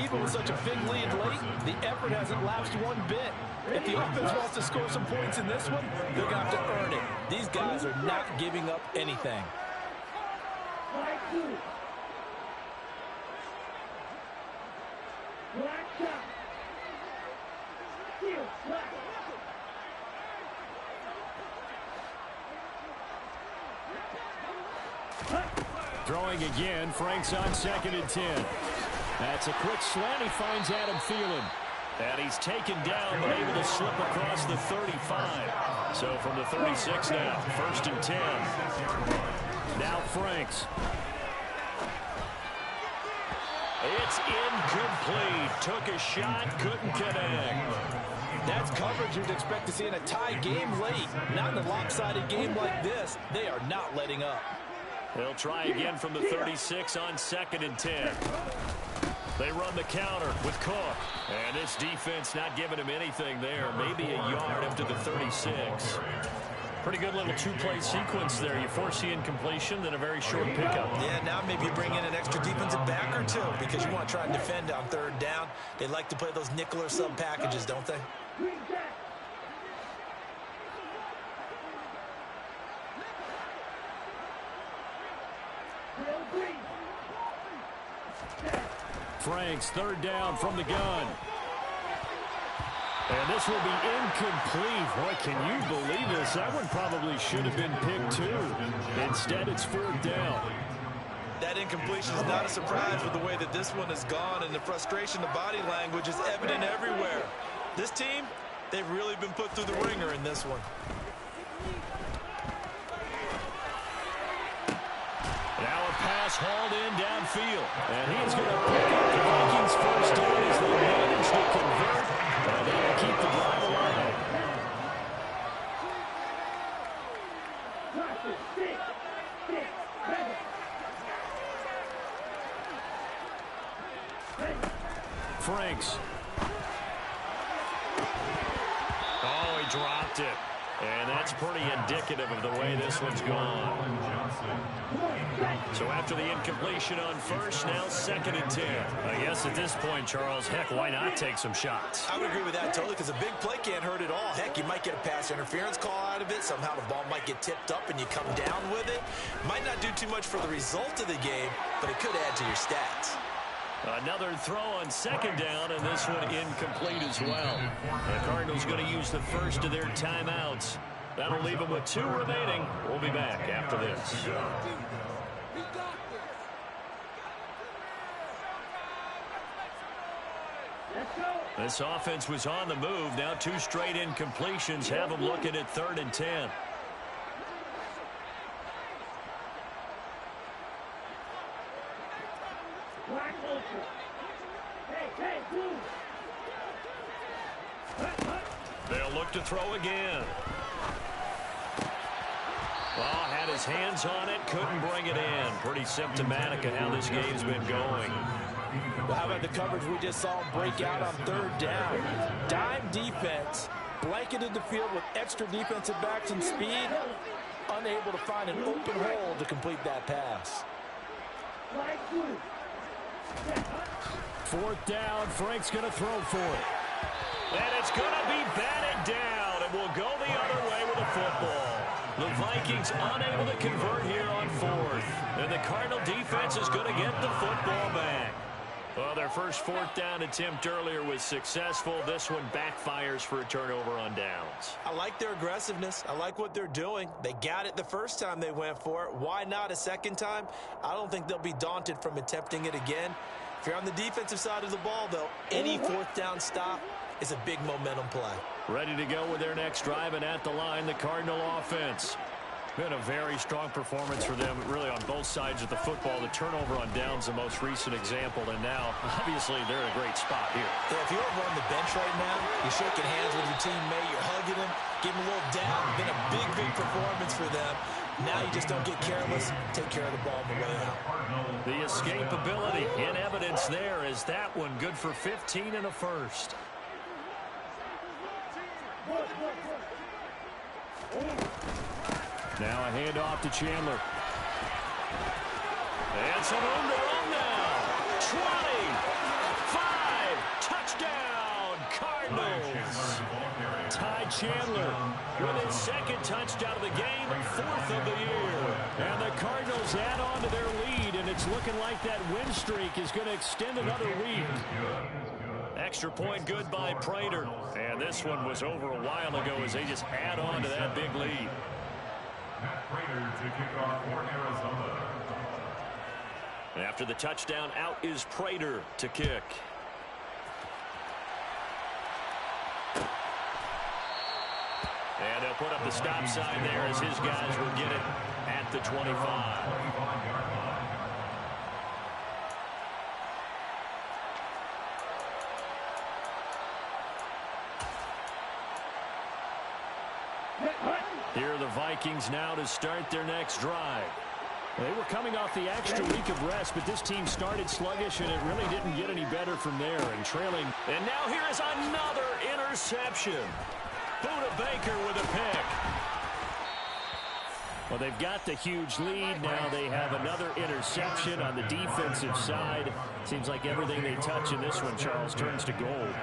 Even with such a big lead late, the effort hasn't lapsed one bit. If the offense wants to score some points in this one, they're going to have to earn it. These guys are not giving up anything. Black shot. Steal, black. Throwing again. Franks on 2nd and 10. That's a quick slant. He finds Adam Thielen. And he's taken down, but able to slip across the 35. So from the 36 now, 1st and 10. Now Franks. It's incomplete. Took a shot, couldn't connect. That's coverage you'd expect to see in a tie game late. Not in a lopsided game like this. They are not letting up. They'll try again from the 36 on 2nd and 10. They run the counter with Cook. And this defense not giving him anything there. Maybe a yard up to the 36. Pretty good little two-play sequence there. You force the incompletion, then a very short pickup. Yeah, now maybe you bring in an extra defensive back or two because you want to try and defend on 3rd down. They like to play those nickel or sub packages, don't they? Franks, 3rd down from the gun. And this will be incomplete. Boy, can you believe this? That one probably should have been picked too. Instead, it's 4th down. That incompletion is not a surprise with the way that this one has gone, and the frustration, the body language is evident everywhere. This team, they've really been put through the ringer in this one. Now a pass hauled in downfield. And he's going to pick up the Vikings' first down as they manage to convert. And they'll keep the drive alive. Franks. Oh, he dropped it. And that's pretty indicative of the way this one's gone. So after the incompletion on 1st, now 2nd and 10. I guess at this point, Charles, heck, why not take some shots? I would agree with that totally because a big play can't hurt at all. Heck, you might get a pass interference call out of it. Somehow the ball might get tipped up and you come down with it. Might not do too much for the result of the game, but it could add to your stats. Another throw on 2nd down, and this one incomplete as well. The Cardinals going to use the first of their timeouts. That'll leave them with 2 remaining. We'll be back after this. This offense was on the move. Now 2 straight incompletions have them looking at 3rd and 10. They'll look to throw again. Well, had his hands on it, couldn't bring it in. Pretty symptomatic of how this game's been going. Well, how about the coverage we just saw break out on 3rd down? Dime defense, blanketed the field with extra defensive backs and speed, unable to find an open hole to complete that pass. 4th down, Frank's going to throw for it. And it's going to be batted down, and we'll go the other way with the football. The Vikings unable to convert here on 4th. And the Cardinal defense is going to get the football back. Well, their first 4th down attempt earlier was successful. This one backfires for a turnover on downs. I like their aggressiveness. I like what they're doing. They got it the first time they went for it. Why not a second time? I don't think they'll be daunted from attempting it again. If you're on the defensive side of the ball, though, any 4th down stop is a big momentum play. Ready to go with their next drive, and at the line, the Cardinal offense. Been a very strong performance for them, really, on both sides of the football. The turnover on downs, the most recent example, and now, obviously, they're in a great spot here. Yeah, if you're over on the bench right now, you're shaking hands with your teammate, you're hugging him, giving him a little dab. Been a big, big performance for them. Now you just don't get careless. Take care of the ball on the way out. The escapability in evidence there is that one good for 15 and a first. Now a handoff to Chandler. And some room to run now. 25. Touchdown, Cardinals. Ty Chandler with his second touchdown of the game, fourth of the year. And the Cardinals add on to their lead, and it's looking like that win streak is going to extend another week. Extra point good by Prater. And this one was over a while ago as they just add on to that big lead. Prater to kick off for Arizona. After the touchdown, out is Prater to kick. And they'll put up the stop sign there as his guys will get it at the 25. Here are the Vikings now to start their next drive. They were coming off the extra week of rest, but this team started sluggish, and it really didn't get any better from there. And trailing. And now here is another interception. Buda Baker with a pick. Well, they've got the huge lead. Now they have another interception on the defensive side. Seems like everything they touch in this one, Charles, turns to gold.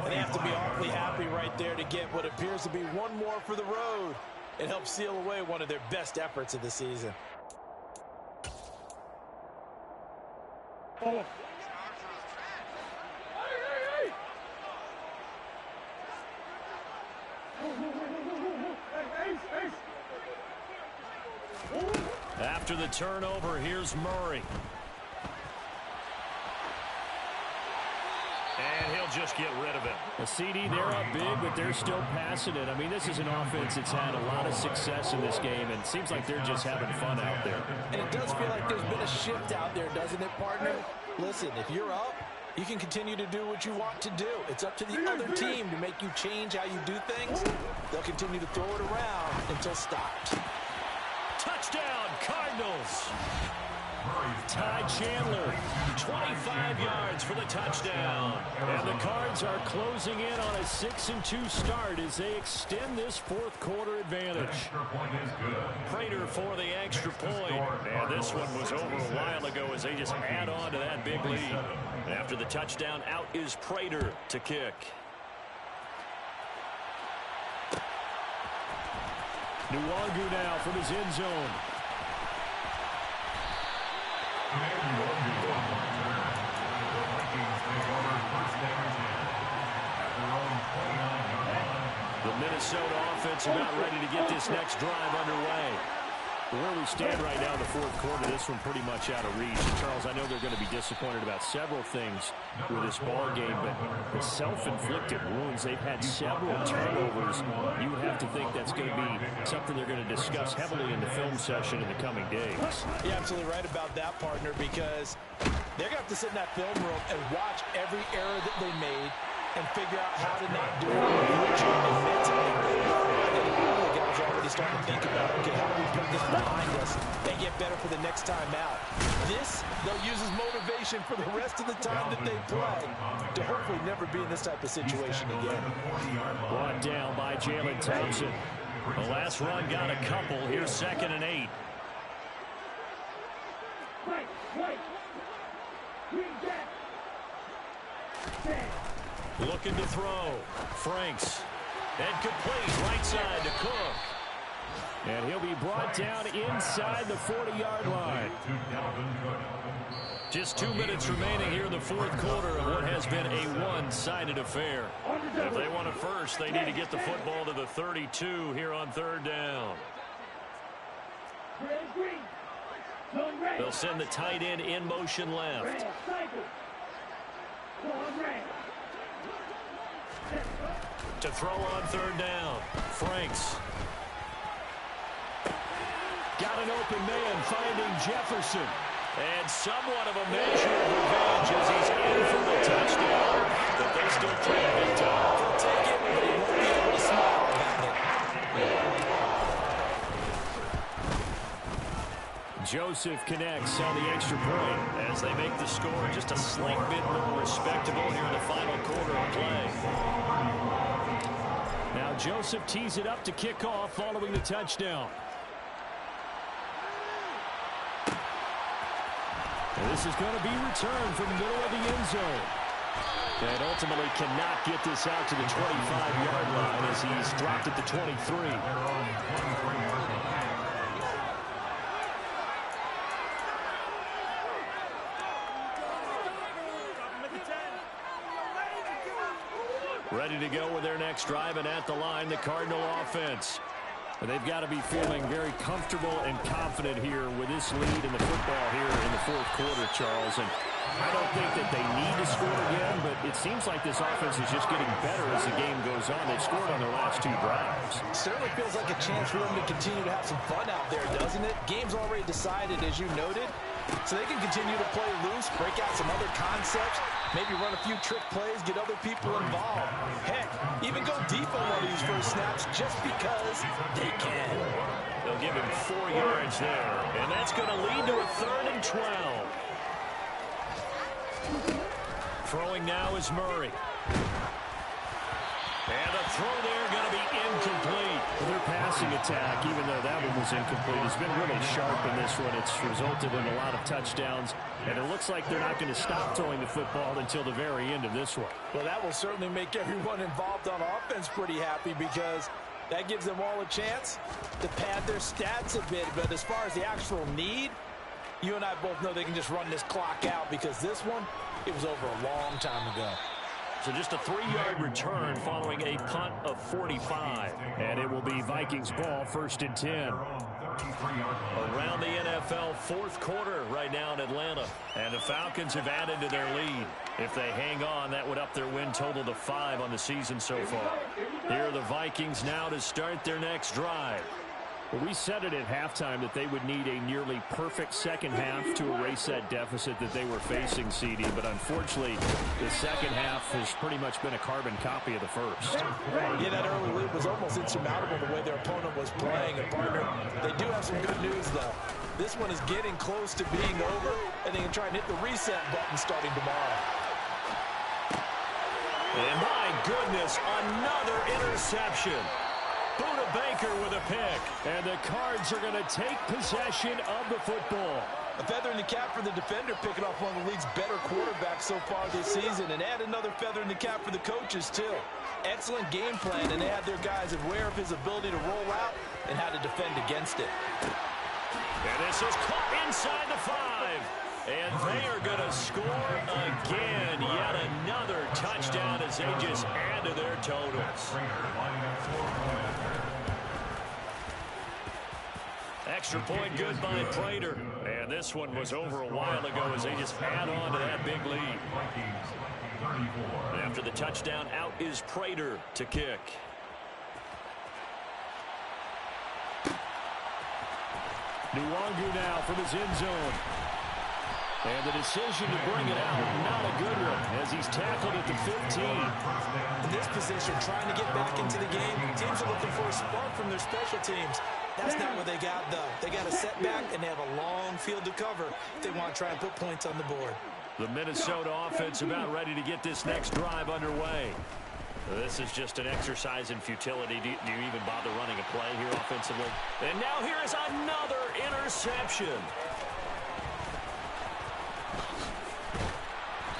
And they have to be awfully happy right there to get what appears to be one more for the road. It helps seal away one of their best efforts of the season. After the turnover, here's Murray. And he'll just get rid of it. A CD, they're up big, but they're still passing it. I mean, this is an offense that's had a lot of success in this game, and it seems like they're just having fun out there. And it does feel like there's been a shift out there, doesn't it, partner? Listen, if you're up, you can continue to do what you want to do. It's up to the other team to make you change how you do things. They'll continue to throw it around until stopped. Touchdown, Cardinals. Ty Chandler, 25 yards for the touchdown. And the Cards are closing in on a 6-2 start as they extend this fourth quarter advantage. Prater for the extra point. And this one was over a while ago as they just add on to that big lead. After the touchdown, out is Prater to kick. Nwangu now from his end zone. The Minnesota offense about ready to get this next drive underway. Where we stand right now in the fourth quarter, this one pretty much out of reach. Charles, I know they're going to be disappointed about several things with this ball game, but the self-inflicted wounds, they've had several turnovers. You have to think that's going to be something they're going to discuss heavily in the film session in the coming days. You're absolutely right about that, partner, because they're going to have to sit in that film room and watch every error that they made and figure out how to not do it and mentally. The guys are already starting to think about, okay, how do we put this behind us and get better for the next time out? This, they'll use as motivation for the rest of the time that they play to hopefully never be in this type of situation again. Brought down by Jalen Thompson. The last run got a couple. Here's 2nd and 8. Looking to throw. Franks. And complete right side to Cook. And he'll be brought down inside the 40-yard line. Just 2 minutes remaining here in the fourth quarter of what has been a one-sided affair. If they want it first, they need to get the football to the 32 here on 3rd down. They'll send the tight end in motion left. To throw on 3rd down. Franks. Got an open man finding Jefferson. And somewhat of a measure of revenge as he's in for the touchdown. But they still play big time. He'll take it, but he won't be able to smile about it. Joseph connects on the extra point as they make the score just a slight bit more respectable here in the final quarter of play. Now Joseph tees it up to kick off following the touchdown. And this is going to be returned from the middle of the end zone. And ultimately cannot get this out to the 25-yard line as he's dropped at the 23. Ready to go with their next drive, and at the line, the Cardinal offense. And they've got to be feeling very comfortable and confident here with this lead in the football here in the fourth quarter, Charles. And I don't think that they need to score again, but it seems like this offense is just getting better as the game goes on. They've scored on their last 2 drives. Certainly feels like a chance for them to continue to have some fun out there, doesn't it? Game's already decided, as you noted, so they can continue to play loose, break out some other concepts, maybe run a few trick plays, get other people involved. Heck, even go deep on one of these first snaps just because they can. They'll give him 4 yards there, and that's going to lead to a 3rd and 12. Throwing now is Murray. And the throw there going to be incomplete. Well, their passing attack, even though that one was incomplete, has been really sharp in this one. It's resulted in a lot of touchdowns, and it looks like they're not going to stop throwing the football until the very end of this one. Well, that will certainly make everyone involved on offense pretty happy because that gives them all a chance to pad their stats a bit. But as far as the actual need, you and I both know they can just run this clock out because this one, it was over a long time ago. So just a 3-yard return following a punt of 45. And it will be Vikings ball, 1st and 10. Around the NFL fourth quarter right now in Atlanta. And the Falcons have added to their lead. If they hang on, that would up their win total to 5 on the season so far. Here are the Vikings now to start their next drive. Well, we said it at halftime that they would need a nearly perfect second half to erase that deficit that they were facing, CD. But unfortunately, the second half has pretty much been a carbon copy of the first. Yeah, that early lead was almost insurmountable the way their opponent was playing. And partner, they do have some good news, though. This one is getting close to being over, and they can try and hit the reset button starting tomorrow. And my goodness, another interception. Buda Baker with a pick. And the Cards are going to take possession of the football. A feather in the cap for the defender, picking off one of the league's better quarterbacks so far this season. And add another feather in the cap for the coaches, too. Excellent game plan, and they had their guys aware of his ability to roll out and how to defend against it. And this is caught inside the 5. And they are going to score again. Yet another touchdown as they just add to their totals. Extra point good by Prater. And this one was over a while ago as they just add on to that big lead. After the touchdown, out is Prater to kick. Nwangu now from his end zone. And the decision to bring it out, not a good one, as he's tackled at the 15. In this position, trying to get back into the game, teams are looking for a spark from their special teams. That's not what they got, though. They got a setback, and they have a long field to cover if they want to try and put points on the board. The Minnesota offense about ready to get this next drive underway. This is just an exercise in futility. Do you even bother running a play here offensively? And now here is another interception.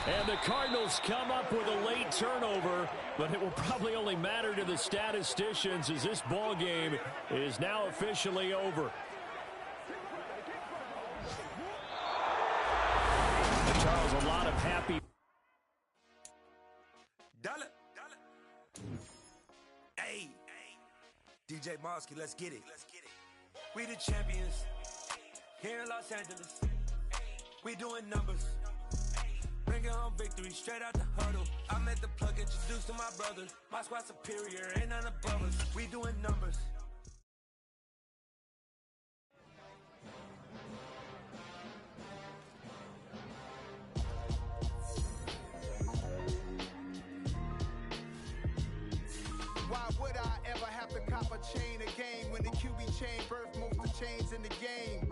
And the Cardinals come up with a late turnover, but it will probably only matter to the statisticians as this ball game is now officially over. Charles, a lot of happy. Dollar. Hey, DJ Mosky, let's get it. We the champions here in Los Angeles. We doing numbers. Bringing home victory straight out the huddle. I'm at the plug, introduced to my brothers. My squad superior, ain't none above us. We doing numbers. Why would I ever have to cop a chain a game when the QB chain birth most of the chains in the game?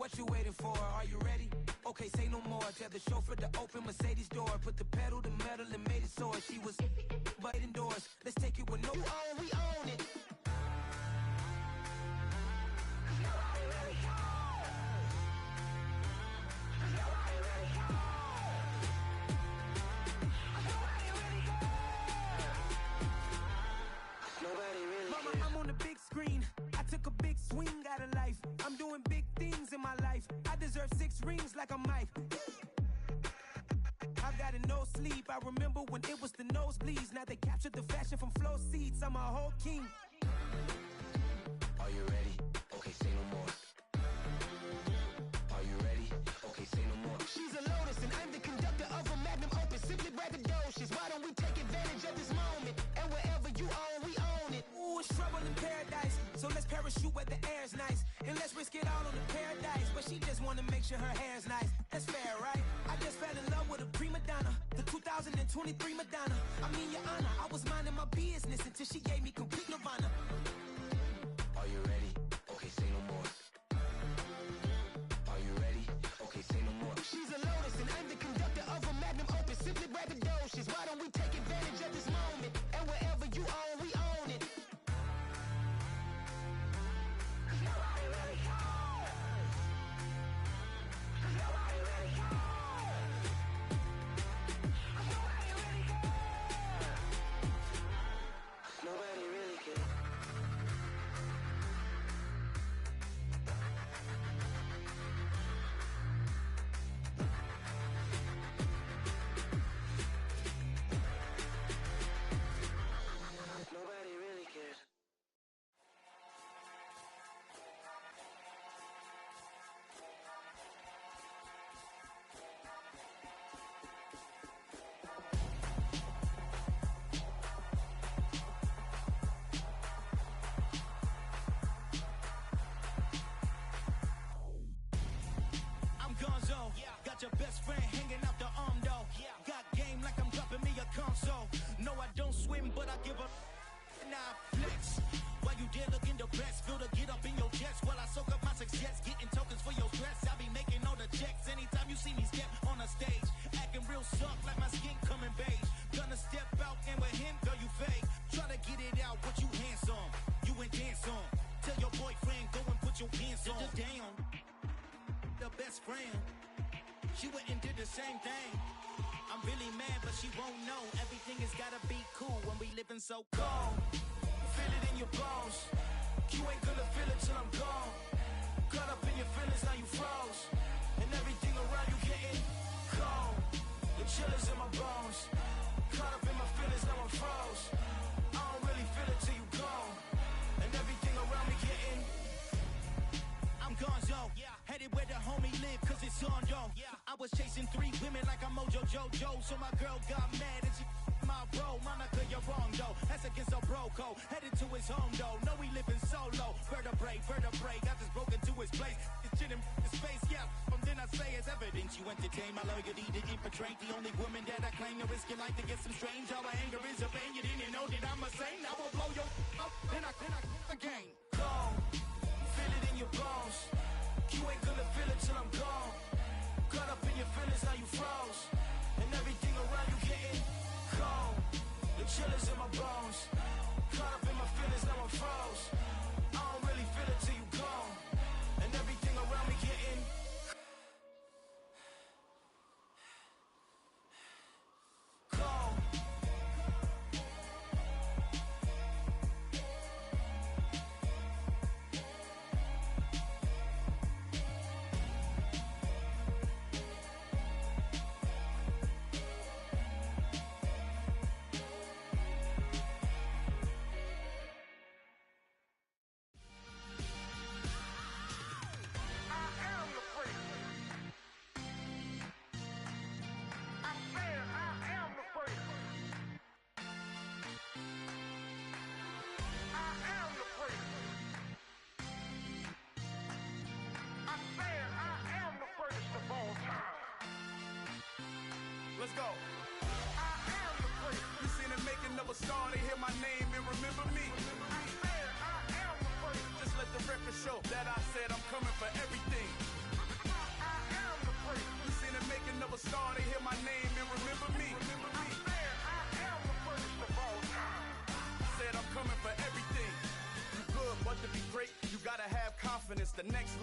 What you waiting for? Are you ready? Okay, say no more. Tell the chauffeur to open Mercedes door. Put the pedal to metal and made it soar. She was but indoors. Let's take it with no. You own, we own it. Mama, I'm on the big screen. I took a big swing out of life. I'm doing big things in my life. I deserve 6 rings like a Mike. I've got a no sleep. I remember when it was the nosebleeds. Now they captured the fashion from flow seats. I'm a whole king. Are you ready? Okay, say no more. Are you ready? Okay, say no more. She's a lotus and I'm the conductor of a magnum opus. Simply braggadocious. Why don't we take advantage of this moment? And wherever you own, we own it. Ooh, it's trouble in paradise. So let's parachute where the air's nice. And let's risk it all on the paradise. But she just wanna make sure her hair's nice. That's fair, right? I just fell in love with a prima donna. The 2023 Madonna. I mean, your honor, I was minding my business until she gave me complete nirvana. Are you ready? Okay, say no more. Are you ready? Okay, say no more. She's a lotus and I'm the conductor of a magnum opus. Simply braggadocious. Why don't we take advantage of this moment? And wherever you own, we own it. Nobody really cares. Nobody really cares. Nobody really cares. Nobody really cares. Nobody really cares. I'm Gonzo. Got your best friend hanging out the arm though. Got game like I'm dropping me a console. No, I don't swim, but I give a nah flex. While you there looking depressed, feel the get up in your chest while I soak up my success, getting tokens for your stress. I be making all the checks anytime you see me step on a stage, acting real suck like my skin coming beige. Gonna step out and with him, girl, you fake. Try to get it out, what you handsome, you ain't dance on. Tell your boyfriend go and put your pants on. Down, the best friend, she went and did the same thing. I'm really mad, but she won't know. Everything has gotta be cool when we living so cold. Feel it in your bones. You ain't gonna feel it till I'm gone. Caught up in your feelings, now you froze. And everything around you getting cold. The chill is in my bones. Caught up in my feelings, now I'm froze. I don't really feel it till you gone. And everything around me getting. I'm Gonzo. Headed where the homie live, cause it's on though. I was chasing 3 women like I'm Mojo Jojo. So my girl got mad and she my bro. Monica, you're wrong though. That's against a bro code. Headed to his home though. No, we living solo. Vertebrae. Got this broken to his place. It's shit in his face, yeah. From then I say it's evidence you entertain my loyalty to infiltrate. The only woman that I claim to risk your life to get some strange. All my anger is a pain. You didn't know that I'm a saint. I will blow your up. Then I again. Go. Feel it in your bones. You ain't gonna feel it till I'm gone. Caught up in your feelings, now you froze. And everything around you getting cold. The chill is in my bones. Caught up in my feelings, now I'm froze. I don't really feel it till you gone. And everything around me getting cold. Let's go. I am the great. You seen the making of a star, they hear my name and remember me. I am the great. Just let the record show that I said I'm coming for everything.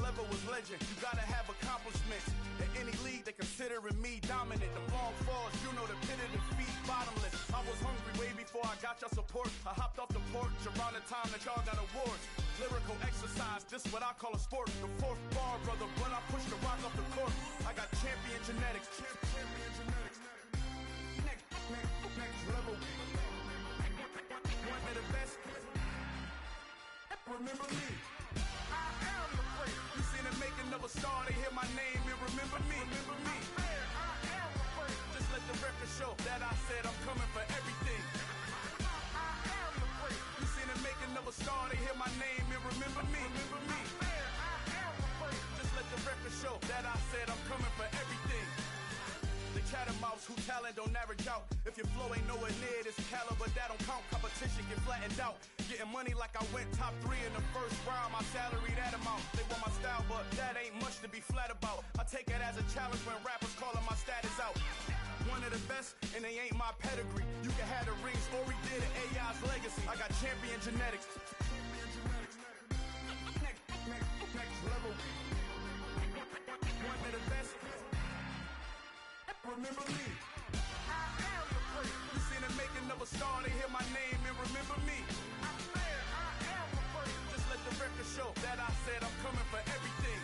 level was legend. You gotta have accomplishments. In any league, they considering me dominant. The long falls, you know the pit of defeat, bottomless. I was hungry way before I got your support. I hopped off the porch around the time that y'all got awards. Lyrical exercise, this what I call a sport. The fourth bar, brother, when I push the rock off the court. I got champion genetics. Champion genetics. Next level. One of the best. Remember me. I am the great. You seen the making of a star, they hear my name and remember me. Remember me. I am the great. Just let the record show that I said I'm coming for everything. I am the great. You seen the making of a star, they hear my name and remember me. Remember me. I am the great. Just let the record show that I said I'm coming for everything. The chattermouths who talent don't average out. If your flow ain't nowhere near this caliber, that don't count. Competition get flattened out. Getting money like I went top 3 in the first round. My salary that amount. They want my style, but that ain't much to be flat about. I take it as a challenge when rappers calling my status out. One of the best, and they ain't my pedigree. You can have the rings, or we did it, AI's legacy. I got champion genetics. Next level. One of the best. Remember me. I am the great. You seen the making of a star, they hear my name and remember me. I am the great. Just let the record show that I said I'm coming for everything.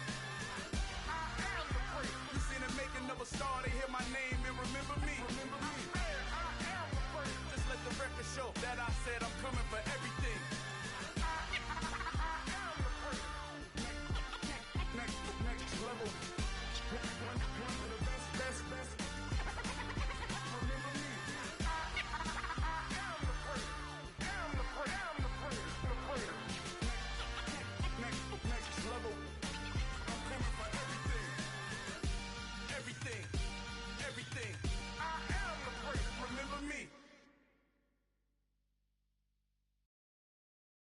I am the great. You seen the making of a star, they hear my name and remember me. Remember me. I am the great. Just let the record show that I said I'm coming for everything. I am the great. Next level. One of the best. Next level. I'm coming for everything. Everything. I am the great. Remember me.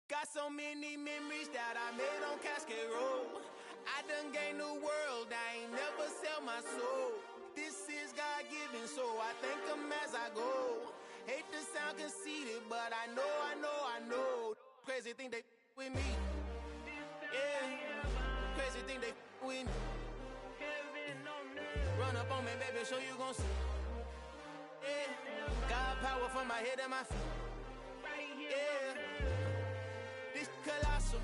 Got so many memories that I made on Cascade Road. I done gained the world. I ain't never sell my soul. This is God-given, so I thank him as I go. Hate to sound conceited, but I know. Crazy thing they with me. Yeah. Crazy thing they with me. Run up on me, baby, so you gon' see. Yeah. Got power from my head and my feet. Yeah. This colossal.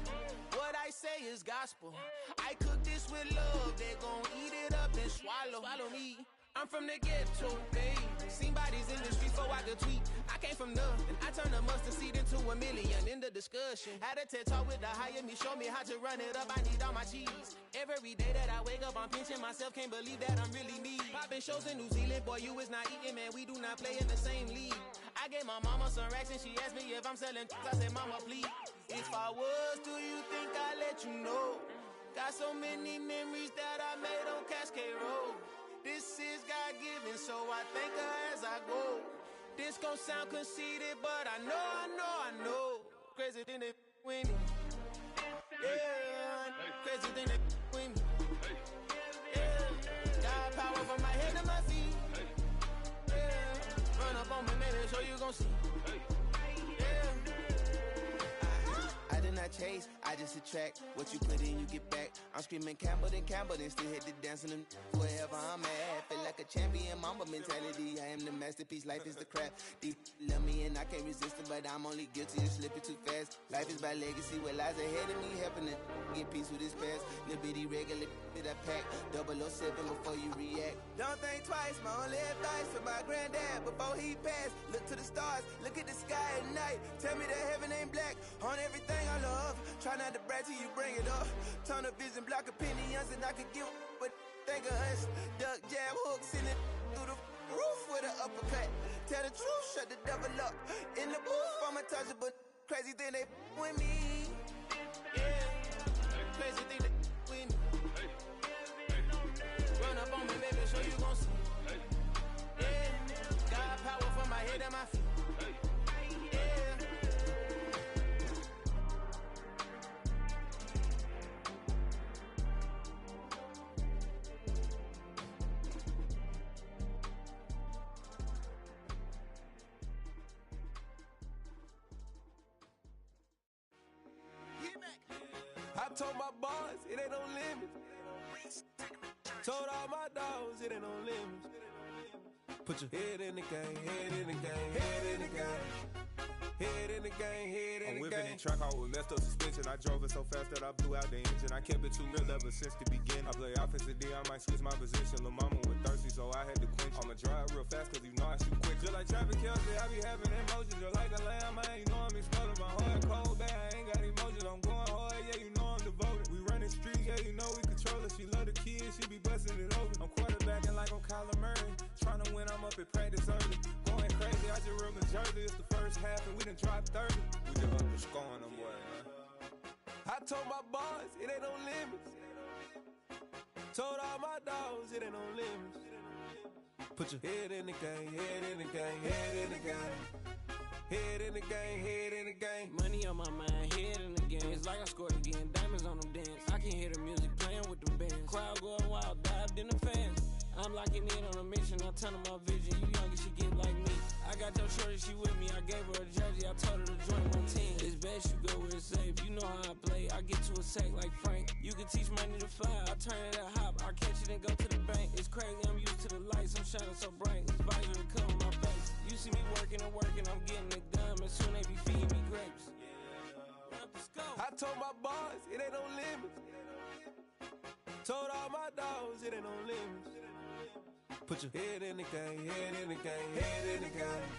What I say is gospel. I cook this with love. They gon' eat it up and swallow me. I'm from the ghetto, babe. Seen bodies in the streets before I could tweet. I came from nothing. I turned a mustard seed into a million in the discussion. Had a TED talk with the higher me, show me how to run it up. I need all my cheese. Every day that I wake up, I'm pinching myself. Can't believe that I'm really me. Popping shows in New Zealand, boy, you is not eating, man. We do not play in the same league. I gave my mama some racks and she asked me if I'm selling. I said, mama, please. If I was, do you think I'd let you know? Got so many memories that I made on Cascade Road. This is God-given, so I thank her as I go. This gon' sound conceited, but I know. Crazy thing they with me. Yeah, crazy thing they with me. Yeah, got power from my head to my feet. Yeah, run up on me, baby, so you gon' see. Yeah. I did not chase, I just attract. What you put in, you get back. I'm screaming Campbell, then still hit the dance and wherever I'm at. Feel like a champion, mamba mentality. I am the masterpiece, life is the crap. These love me and I can't resist it, but I'm only guilty of slipping too fast. Life is by legacy, what lies ahead of me, helping to get peace with this past. Little bitty regular that I pack, 007 before you react. Don't think twice, my only advice for my granddad before he passed. Look to the stars, look at the sky at night. Tell me that heaven ain't black on everything I love. Try not to brag till you bring it up. Tunnel vision, block opinions, and I could give but think of us. Duck jab hooks in it through the roof with an uppercut. Tell the truth, shut the devil up. In the booth, I'm untouchable. Crazy thing they with me. Yeah, crazy thing they with me. Run up on me, baby, so you gon' see. Yeah, got power from my head and my feet. told my boys it ain't no limits. Told all my dogs it ain't no limits. Put your head in the game, head in the game, head in the game. Head in the game, head in the game. I'm whipping the track out with messed up suspension. I drove it so fast that I blew out the engine. I kept it too real ever since the beginning. I play offensive D, I might switch my position. Lil' mama was thirsty, so I had to quench. I'ma drive real fast, cause you know I shoot quick. Just like traffic Kelsey, I be having emotions. Just like a lamb, man, you know I'm exploding. My heart cold, bad, I ain't got emotions. I'm going hard, yeah, you know I'm devoted. We running streets, yeah, you know we control it. She love the kids, she be busting it over. I'm quarterbacking like I'm Kyler Murray. Trying to win, I'm up at practice early. Going crazy, I just run Jersey. It's the first half and we done dropped 30. We just underscoring them, boy, man. I told my boys it ain't no limits. Told all my dogs it ain't no limits. Put your head in the game, head in the game, head in the game. Head in the game, head in the game. Money on my mind, head in the game. It's like I scored again, diamonds on them dance. I can hear the music playing with them bands. Crowd going wild, dived in the fans. I'm locking in on a mission, I tell her my vision. You young and she get like me. I got your shorty, she with me. I gave her a jersey, I told her to join my team. It's best you go where it's safe. You know how I play. I get to a sack like Frank. You can teach money to fly. I turn it at hop. I catch it and go to the bank. It's crazy, I'm used to the lights. I'm shining so bright. This visor to cover my face. You see me working and working. I'm getting it done. And soon they be feeding me grapes. I told my boys it ain't no limits. Told all my dogs it ain't no limits. Put your head in the game, head in the game, head in the game.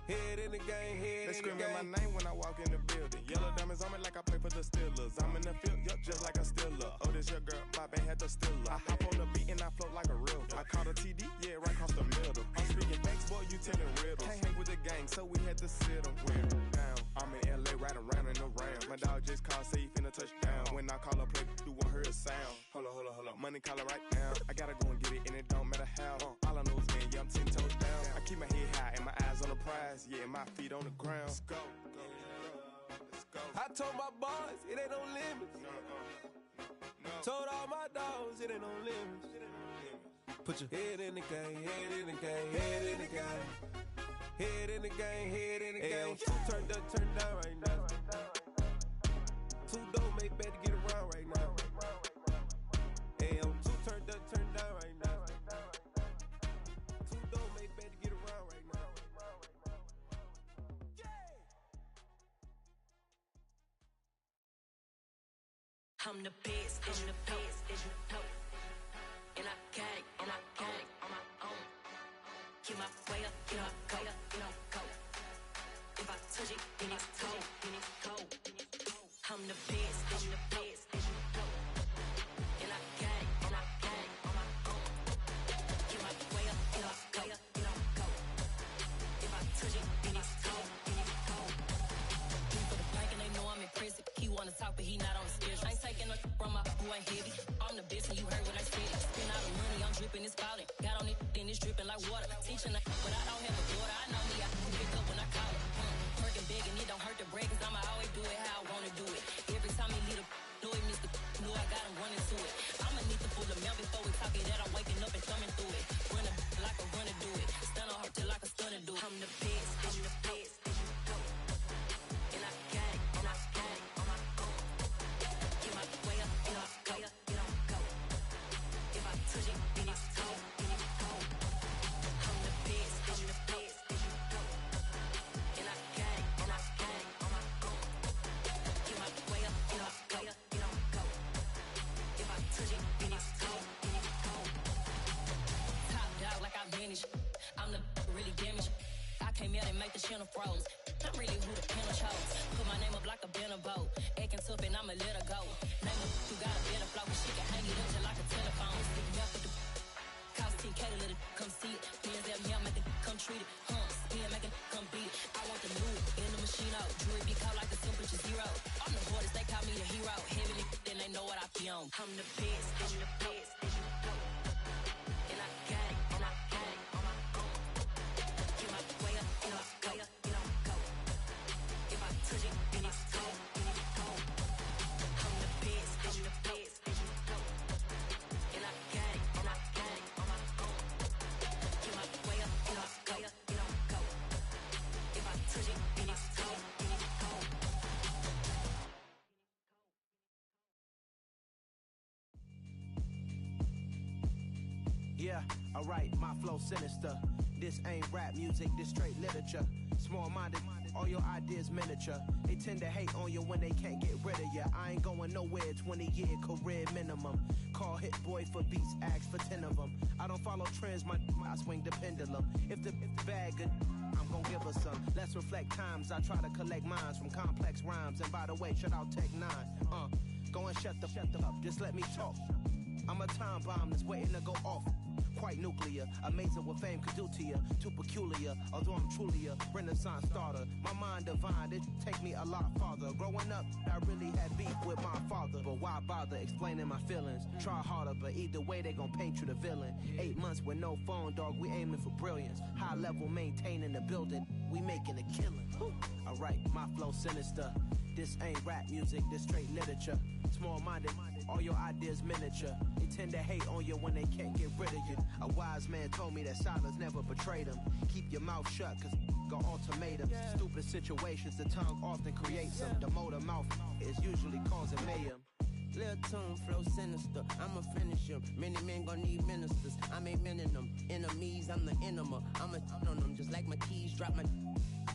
Head in the game, head in the game. They screaming my name when I walk in the building. Yellow diamonds on me like I play for the Steelers. I'm in the field, yup, just like a Steeler. Oh, this your girl, my band had the Steeler. I hop on the beat and I float like a real. I caught a TD, yeah, right across the middle. I'm speaking facts, boy, you telling riddles. Can't hang with the gang, so we had to sit them weird down. I'm in LA, right around in the round. My dog just called, say he finna touchdown. When I call a play, you won't hear a sound. Hold up, money calling right now. I gotta go and get it, and it don't matter how. All I know is, man, yeah, I'm 10 toes down. I keep my head high and my eyes on the prize. Yeah, and my feet on the ground. Let's go. Let's go. I told my boys it ain't no limits. No. Told all my dogs it ain't no limits. Put your head in the game, head in the game, head in the game. Head in the game, head in the game. Two turned up, turned down right now. Two dope make better get around right now. Hey, I'm two turned up, turned down right now. Two dope make better get around right now. I'm the best, I'm the best, and I can't, on my own. Keep my way up, get up, go, go. If I touch it, then it's cold, I'm the best, and I can't, on my own. Keep my way up, get up, go. If I touch it, then it's cold, For the bank and they know I'm impressive. He wanna talk, but he not on the schedule. I ain't taking no from my who ain't heavy. I'm the best and you heard what I said. Spend all the money, I'm dripping, it's falling. Got on it, then it's dripping like water. Teaching but I don't have a daughter. I know me, I can pick up when I call it. Working big and it don't hurt to break, cause I'ma always do it how I wanna do it. Every time he lead a know he missed the know I got him running to it. I'ma need to pull the mail before we talk it that I'm waking up and thumbing through it. Run like a runner do it. Stun on her till like a stunner do it. I'm the best, and I can't, on my own. Get my way up, get up, go. If I touch it, then it's cold, I'm the best, and I can't, on my own. Get my way up, get up, go. If I touch it, then it's cold, Top dog like I vanished. I'm the really damaged. I came out and make the channel froze. I'm really who the panel chose. Put my name up like a banner boat. Acting tough and I'ma let her go. Name her who got a better flow, but she can hang it up just like a telephone. Stick me up with the cost 10K to let it come see it. Hands up here, make it come treat it. Spin, make it come beat it. I want the new in the machine out. Jewelry be caught like a temperature zero. I'm the hardest, they call me the hero. Heavily, then they know what I be on. I'm the best, and I can't, on my own. Get my way up, get up, go. If I touch it, then it's cold, I'm the best, and I can't, on my own. Get my way up, get up, go. If I touch it, then it's cold. Yeah, alright, my flow sinister. This ain't rap music, this straight literature. Small-minded, all your ideas miniature. They tend to hate on you when they can't get rid of you. I ain't going nowhere, 20-year career minimum. Call Hit Boy for beats, ask for 10 of them. I don't follow trends, I swing the pendulum. If the bag good, I'm gon' give her some. Let's reflect times, I try to collect minds from complex rhymes. And by the way, shout out Tech 9. Go and shut the up, just let me talk. I'm a time bomb that's waiting to go off. Quite nuclear, amazing what fame could do to you. Too peculiar, although I'm truly a Renaissance starter. My mind divine, it take me a lot farther. Growing up, I really had beef with my father. But why bother explaining my feelings? Try harder, but either way they gon' paint you the villain. 8 months with no phone, dog, we aiming for brilliance. High level, maintaining the building, we making a killing. Alright, my flow sinister. This ain't rap music, this straight literature. Small-minded, all your ideas miniature. They tend to hate on you when they can't get rid of you. A wise man told me that silence never betrayed him. Keep your mouth shut, cause got ultimatums. Stupid situations, the tongue often creates them. The motor mouth is usually causing mayhem. Lil' tune, flow sinister, I'ma finish him. Many men gon' need ministers, I'm a men in them. Enemies, I'm the enema, I'm on them. Just like my keys, drop my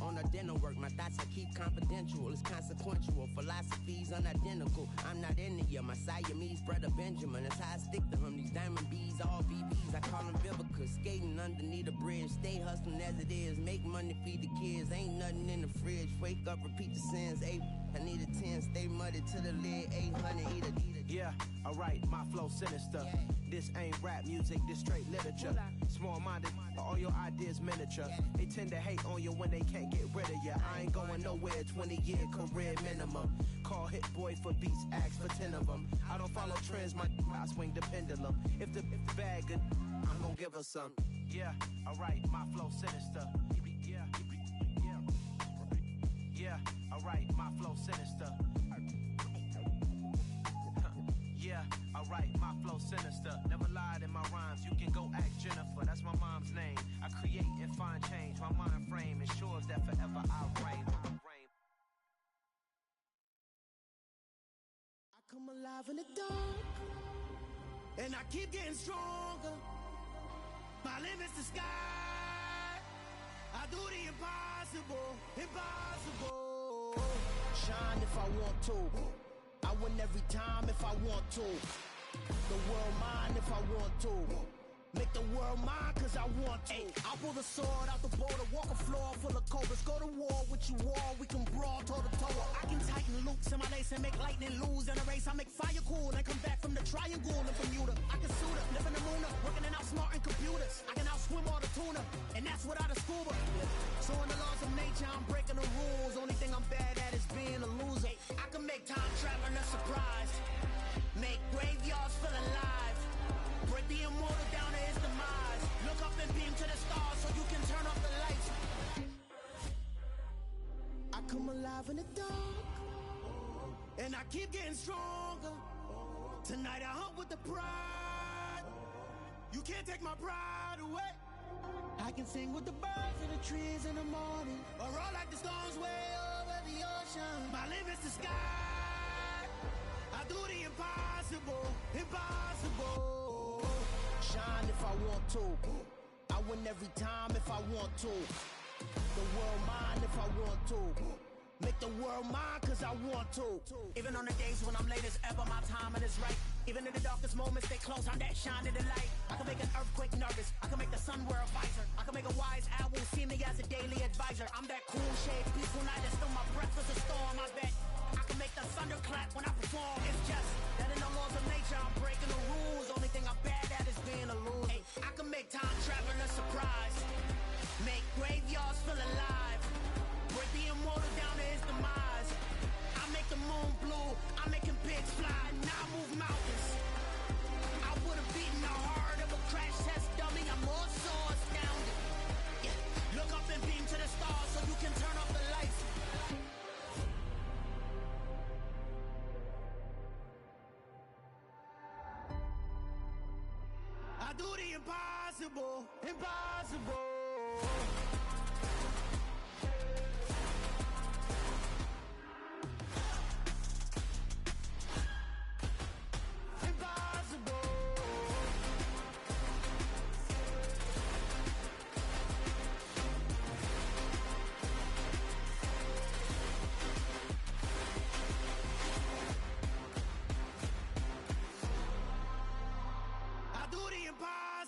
on a dinner work. My thoughts I keep confidential, it's consequential. Philosophies unidentical, I'm not in it yet. My Siamese brother Benjamin, that's how I stick to him. These diamond bees, all BBs, I call them Vivica. Skating underneath a bridge, stay hustling as it is. Make money, feed the kids, ain't nothing in the fridge. Wake up, repeat the sins, I need a 10, stay muddy to the lid, 800, eat a. Yeah, alright, my flow sinister. This ain't rap music, this straight literature. Small-minded, all your ideas miniature. They tend to hate on you when they can't get rid of you. I ain't going nowhere, 20-year career minimum. Call Hit Boy for beats, ask for 10 of them. I don't follow trends, I swing the pendulum. If the bag good, I'm gon' give her some. Yeah, alright, my flow sinister. Yeah, alright, my flow sinister. Yeah, alright, my flow sinister. Never lied in my rhymes, you can go ask Jennifer. That's my mom's name. I create and find change. My mind frame ensures that forever I reign. I come alive in the dark, and I keep getting stronger. My limit's the sky. I do the impossible, impossible. Shine if I want to, I win every time if I want to. The world mine if I want to. Make the world mine cause I want to. I pull the sword out the border, walk a floor full of cobras. Go to war with you all, we can brawl toe to toe. I can tighten loops in my lace and make lightning lose in a race. I make fire cool and come back from the triangle in Bermuda. I can suit up, live in the moon up, working and outsmarting computers. I can outswim all the tuna, and that's without a scuba. So in the laws of nature, I'm breaking the rules. Only thing I'm bad at is being a loser. I can make time traveling a surprise, make graveyards feel alive, break the immortal down to his demise. Look up and beam to the stars so you can turn off the lights. I come alive in the dark, and I keep getting stronger. Tonight I hunt with the pride. You can't take my pride away. I can sing with the birds and the trees in the morning, or roll like the storms way over the ocean. My limit's the sky. I do the impossible, impossible. Shine if I want to, I win every time if I want to. The world mine if I want to. Make the world mine cause I want to. Even on the days when I'm late as ever, my timing is right. Even in the darkest moments, stay close, I'm that shining the light. I can make an earthquake nervous, I can make the sun wear a visor. I can make a wise owl see me as a daily advisor. I'm that cool shade, peaceful night, and still my breath is a storm. I bet I can make the thunder clap when I perform. It's just that in the laws of nature, I'm breaking the rules. Only thing I'm bad at is being a loser. I can make time traveling a surprise, make graveyards feel alive, break the immortal down to his demise. I make the moon blue, I'm making pigs fly, now I move mountains. I would've beaten the heart of a crash test dummy, I'm more so astounded. Yeah. Look up and beam to the stars so you can turn off the lights. I do the impossible, impossible.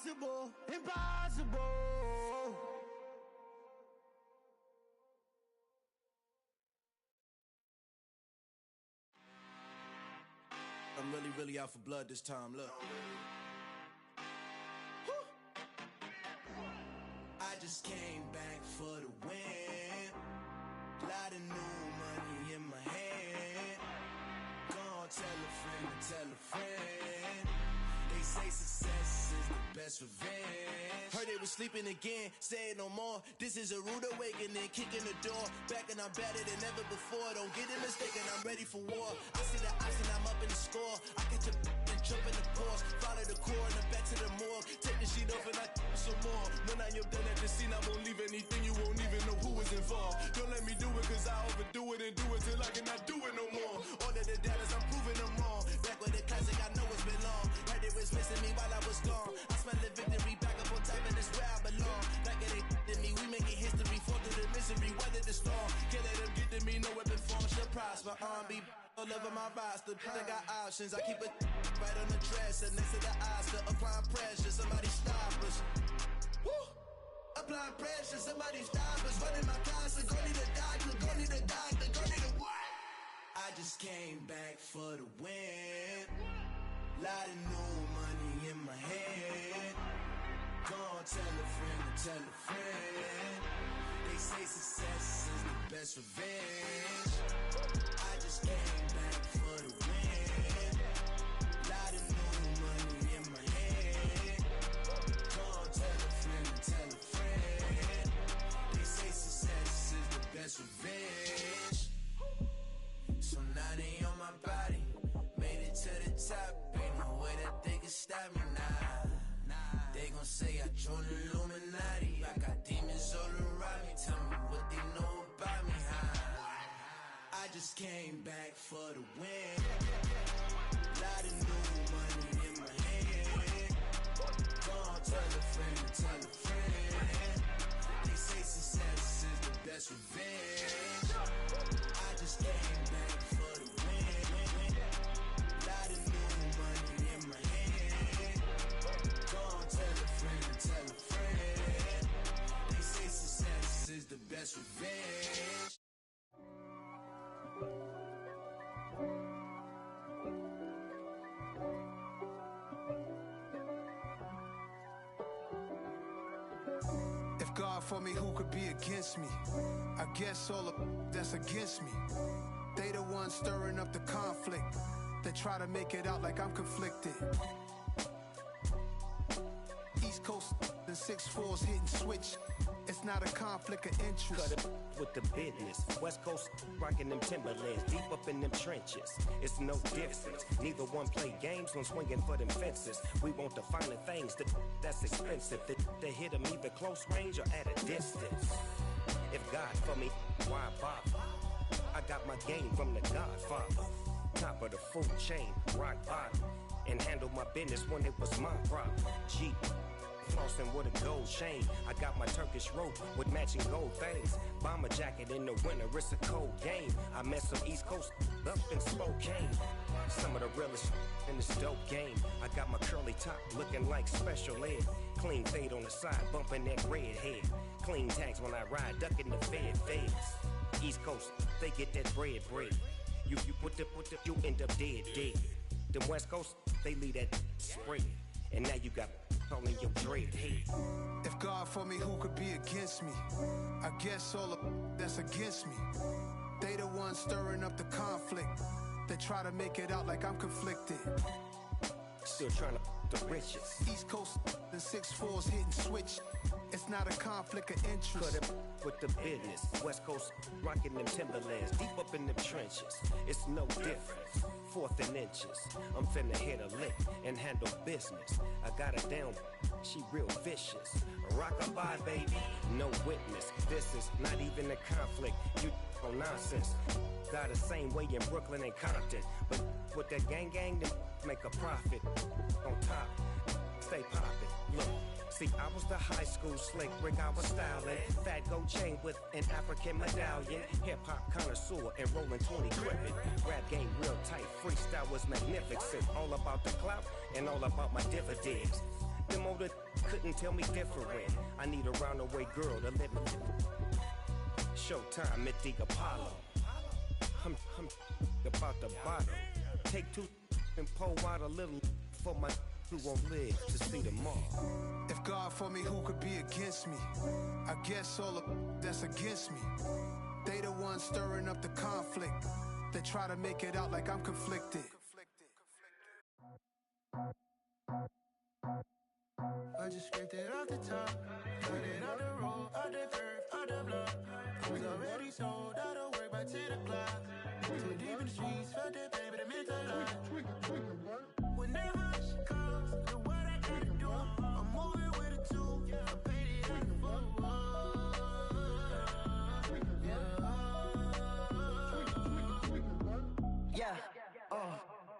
impossible, impossible. I'm really out for blood this time, look. I just came back for the win. Lot of new money in my hand. Gonna tell a friend. They say success is the best revenge. Heard they was sleeping again, say it no more. This is a rude awakening, kicking the door. Back and I'm better than ever before. Don't get it mistaken, I'm ready for war. I see the option, I'm up in the score. I catch a and jump in the course. Follow the core and the back to the morgue. Take the sheet off and I some more. When I am done at the scene, I won't leave anything. You won't even know who was involved. Don't let me do it cause I overdo it and do it till I cannot do it no more. All of the doubters, I'm proving them wrong. Back with the classic, I know it's been long. Heard they was missing me while I was gone. I smell the victory back up on top and it's where I belong. Like it ain't to me, we making history. Fall through the misery, weather the storm. Can't let them get to me, no weapon form should prosper. Be all over my roster, I got options. I keep it right on the dresser next to the Oscar. Applying pressure, somebody stop us. Woo! Applying pressure, somebody stop us. Running my closet, go need a doctor, go need a doctor, go need a what? I just came back for the win. Lot of new money in my hand. Gonna tell a friend. They say success is the best revenge. I just came back for the win. Lot of new money in my hand. Gonna tell a friend. They say success is the best revenge. So now they on my body. Made it to the top. Ain't no way that they can stop me now. They gon' say I joined the Illuminati. I got demons all around me. Tell me what they know about me, huh? I just came back for the win. Lot of new money in my hand. Gonna tell a friend. They say success is the best revenge. I just came back for the win. Lot of new money in my hand. Gonna tell a friend. They say success is the best revenge. If God for me, who could be against me? I guess all of that's against me. They the ones stirring up the conflict. They try to make it out like I'm conflicted. East Coast and 6'4's hitting switch. It's not a conflict of interest. Cut it with the business. West Coast rocking them Timberlands, deep up in them trenches. It's no difference. Neither one play games when swinging for them fences. We want the finer things that's expensive. They hit them either close range or at a distance. If God for me, why bother? I got my game from the Godfather. Top of the food chain, rock bottom. And handle my business when it was my problem. Jeep. Flossing with a gold chain. I got my Turkish rope with matching gold things. Bomber jacket in the winter, it's a cold game. I met some East Coast up in Spokane. Some of the realest in this dope game. I got my curly top looking like special ed. Clean fade on the side, bumping that red head. Clean tags when I ride, ducking the feds. East Coast, they get that bread. You put the, you end up dead. Them West Coast, they leave that spread. And now you got all in your dread head. If God for me, who could be against me? I guess all of that's against me. They the ones stirring up the conflict. They try to make it out like I'm conflicted. Still trying to the riches. East Coast and 6'4's hitting switch. It's not a conflict of interest. Cut it with the business. West Coast rocking them Timberlands, deep up in them trenches. It's no difference. 4th and inches. I'm finna hit a lick and handle business. I got her down, she real vicious. Rockabye, baby, no witness. This is not even a conflict. You on nonsense. Got the same way in Brooklyn and Compton. But with that gang, then make a profit. On top, stay poppin'. Look. See, I was the high school slick Rick, I was styling. Fat gold chain with an African medallion. Hip-hop connoisseur and rolling 20 gripping. Rap game real tight, freestyle was magnificent. All about the clout and all about my dividends. Them older couldn't tell me different. I need a roundaway girl to let me. Showtime at the Apollo. I'm about the bottle. Take two and pour out a little for my who won't live to see tomorrow. If God for me, who could be against me? I guess all of that's against me. They the ones stirring up the conflict. They try to make it out like I'm conflicted. I just scraped it off the top, cut it out the road, out the curve, out the block. I was already sold, out of work by 10 o'clock. Too deep in the streets, felt that baby, the mental lie. Whenever she calls, do what I gotta do. I'm moving with a two, I paid it out the full. Yeah,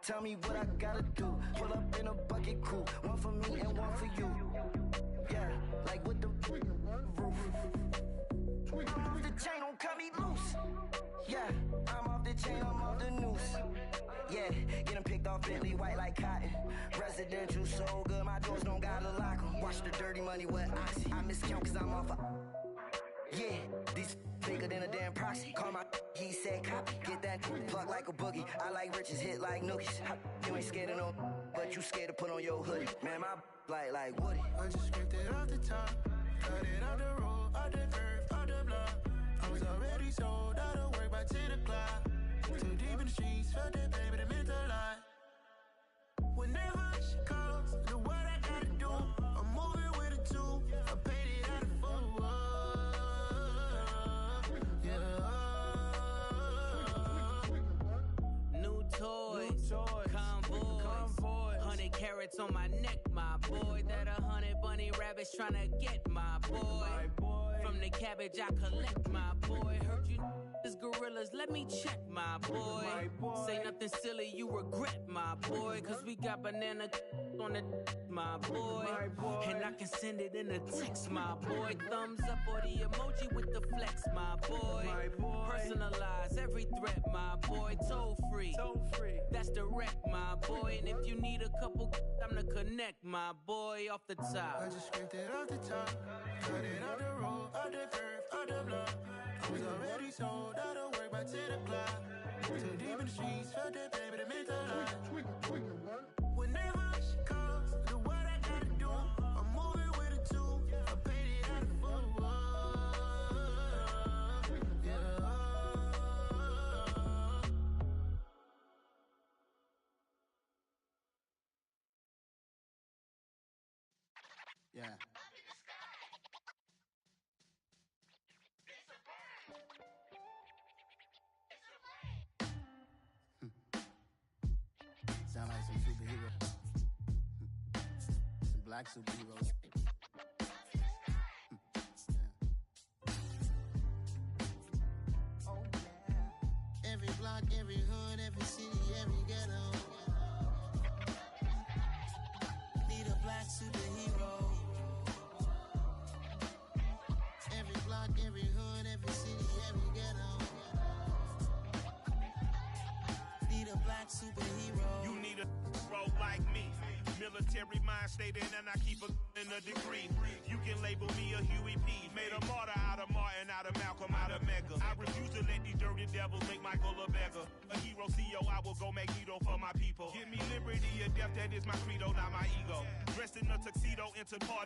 tell me what I gotta do. Pull up in a bucket crew, one for me and one for you. Yeah, like with the roof. I'm off the chain, don't cut me loose. Yeah, I'm off the chain, I'm off the noose. Yeah, getting picked off Bentley, white like cotton. Residential so good, my doors don't gotta lock 'em. Watch the dirty money with oxy. I miscount cause I'm off a. Yeah, these bigger than a damn proxy. Call my he said copy. Get that plug like a boogie. I like riches, hit like nookies. You ain't scared of no, but you scared to put on your hoodie. Man, my like Woody. I just scraped it off the top, cut it out the road, out the curve, out the block. I was already sold, out of work by 10 o'clock. Too deep in the streets, felt that baby, the mental lie. Whenever she calls, do what I gotta do. I'm moving with a two, I paid it out of full. New toys, convoy, 100 carats on my neck, my boy. That 100 bunny rabbits tryna get my boy. From the cabbage I collect, my boy. Heard you is gorillas, let me check, my boy. Say nothing silly, you regret, my boy. Cause we got banana on the my boy. And I can send it in a text, my boy. Thumbs up or the emoji with the flex, my boy. Personalize every threat, my boy. Toll free, that's direct, my boy. And if you need a couple, I'm to connect, my boy, off the top. I just scraped it off the top, cut it out the road, out the curve, out the block. I was already sold, out of work by 10 o'clock. Too deep in the streets, felt that baby, the mental lie. Whenever she calls, do what I gotta do. I'm moving with a two, I paid it out of full. Yeah. Sound like some superheroes. Some black superheroes. Oh, yeah. Every block, every hood, every city, every ghetto. Need a black superhero. Every block, every hood, every city, every ghetto. Need a black superhero. You need a hero like me. Military mind stated, and I keep in a degree. You can label me a Huey P. Made a martyr out of Martin, out of Malcolm, out of Mega. I refuse to let these dirty devils make Michael a beggar. A hero CEO, I will go Magneto for my people. Give me liberty or death, that is my credo, not my ego. Dressed in a tuxedo, into party.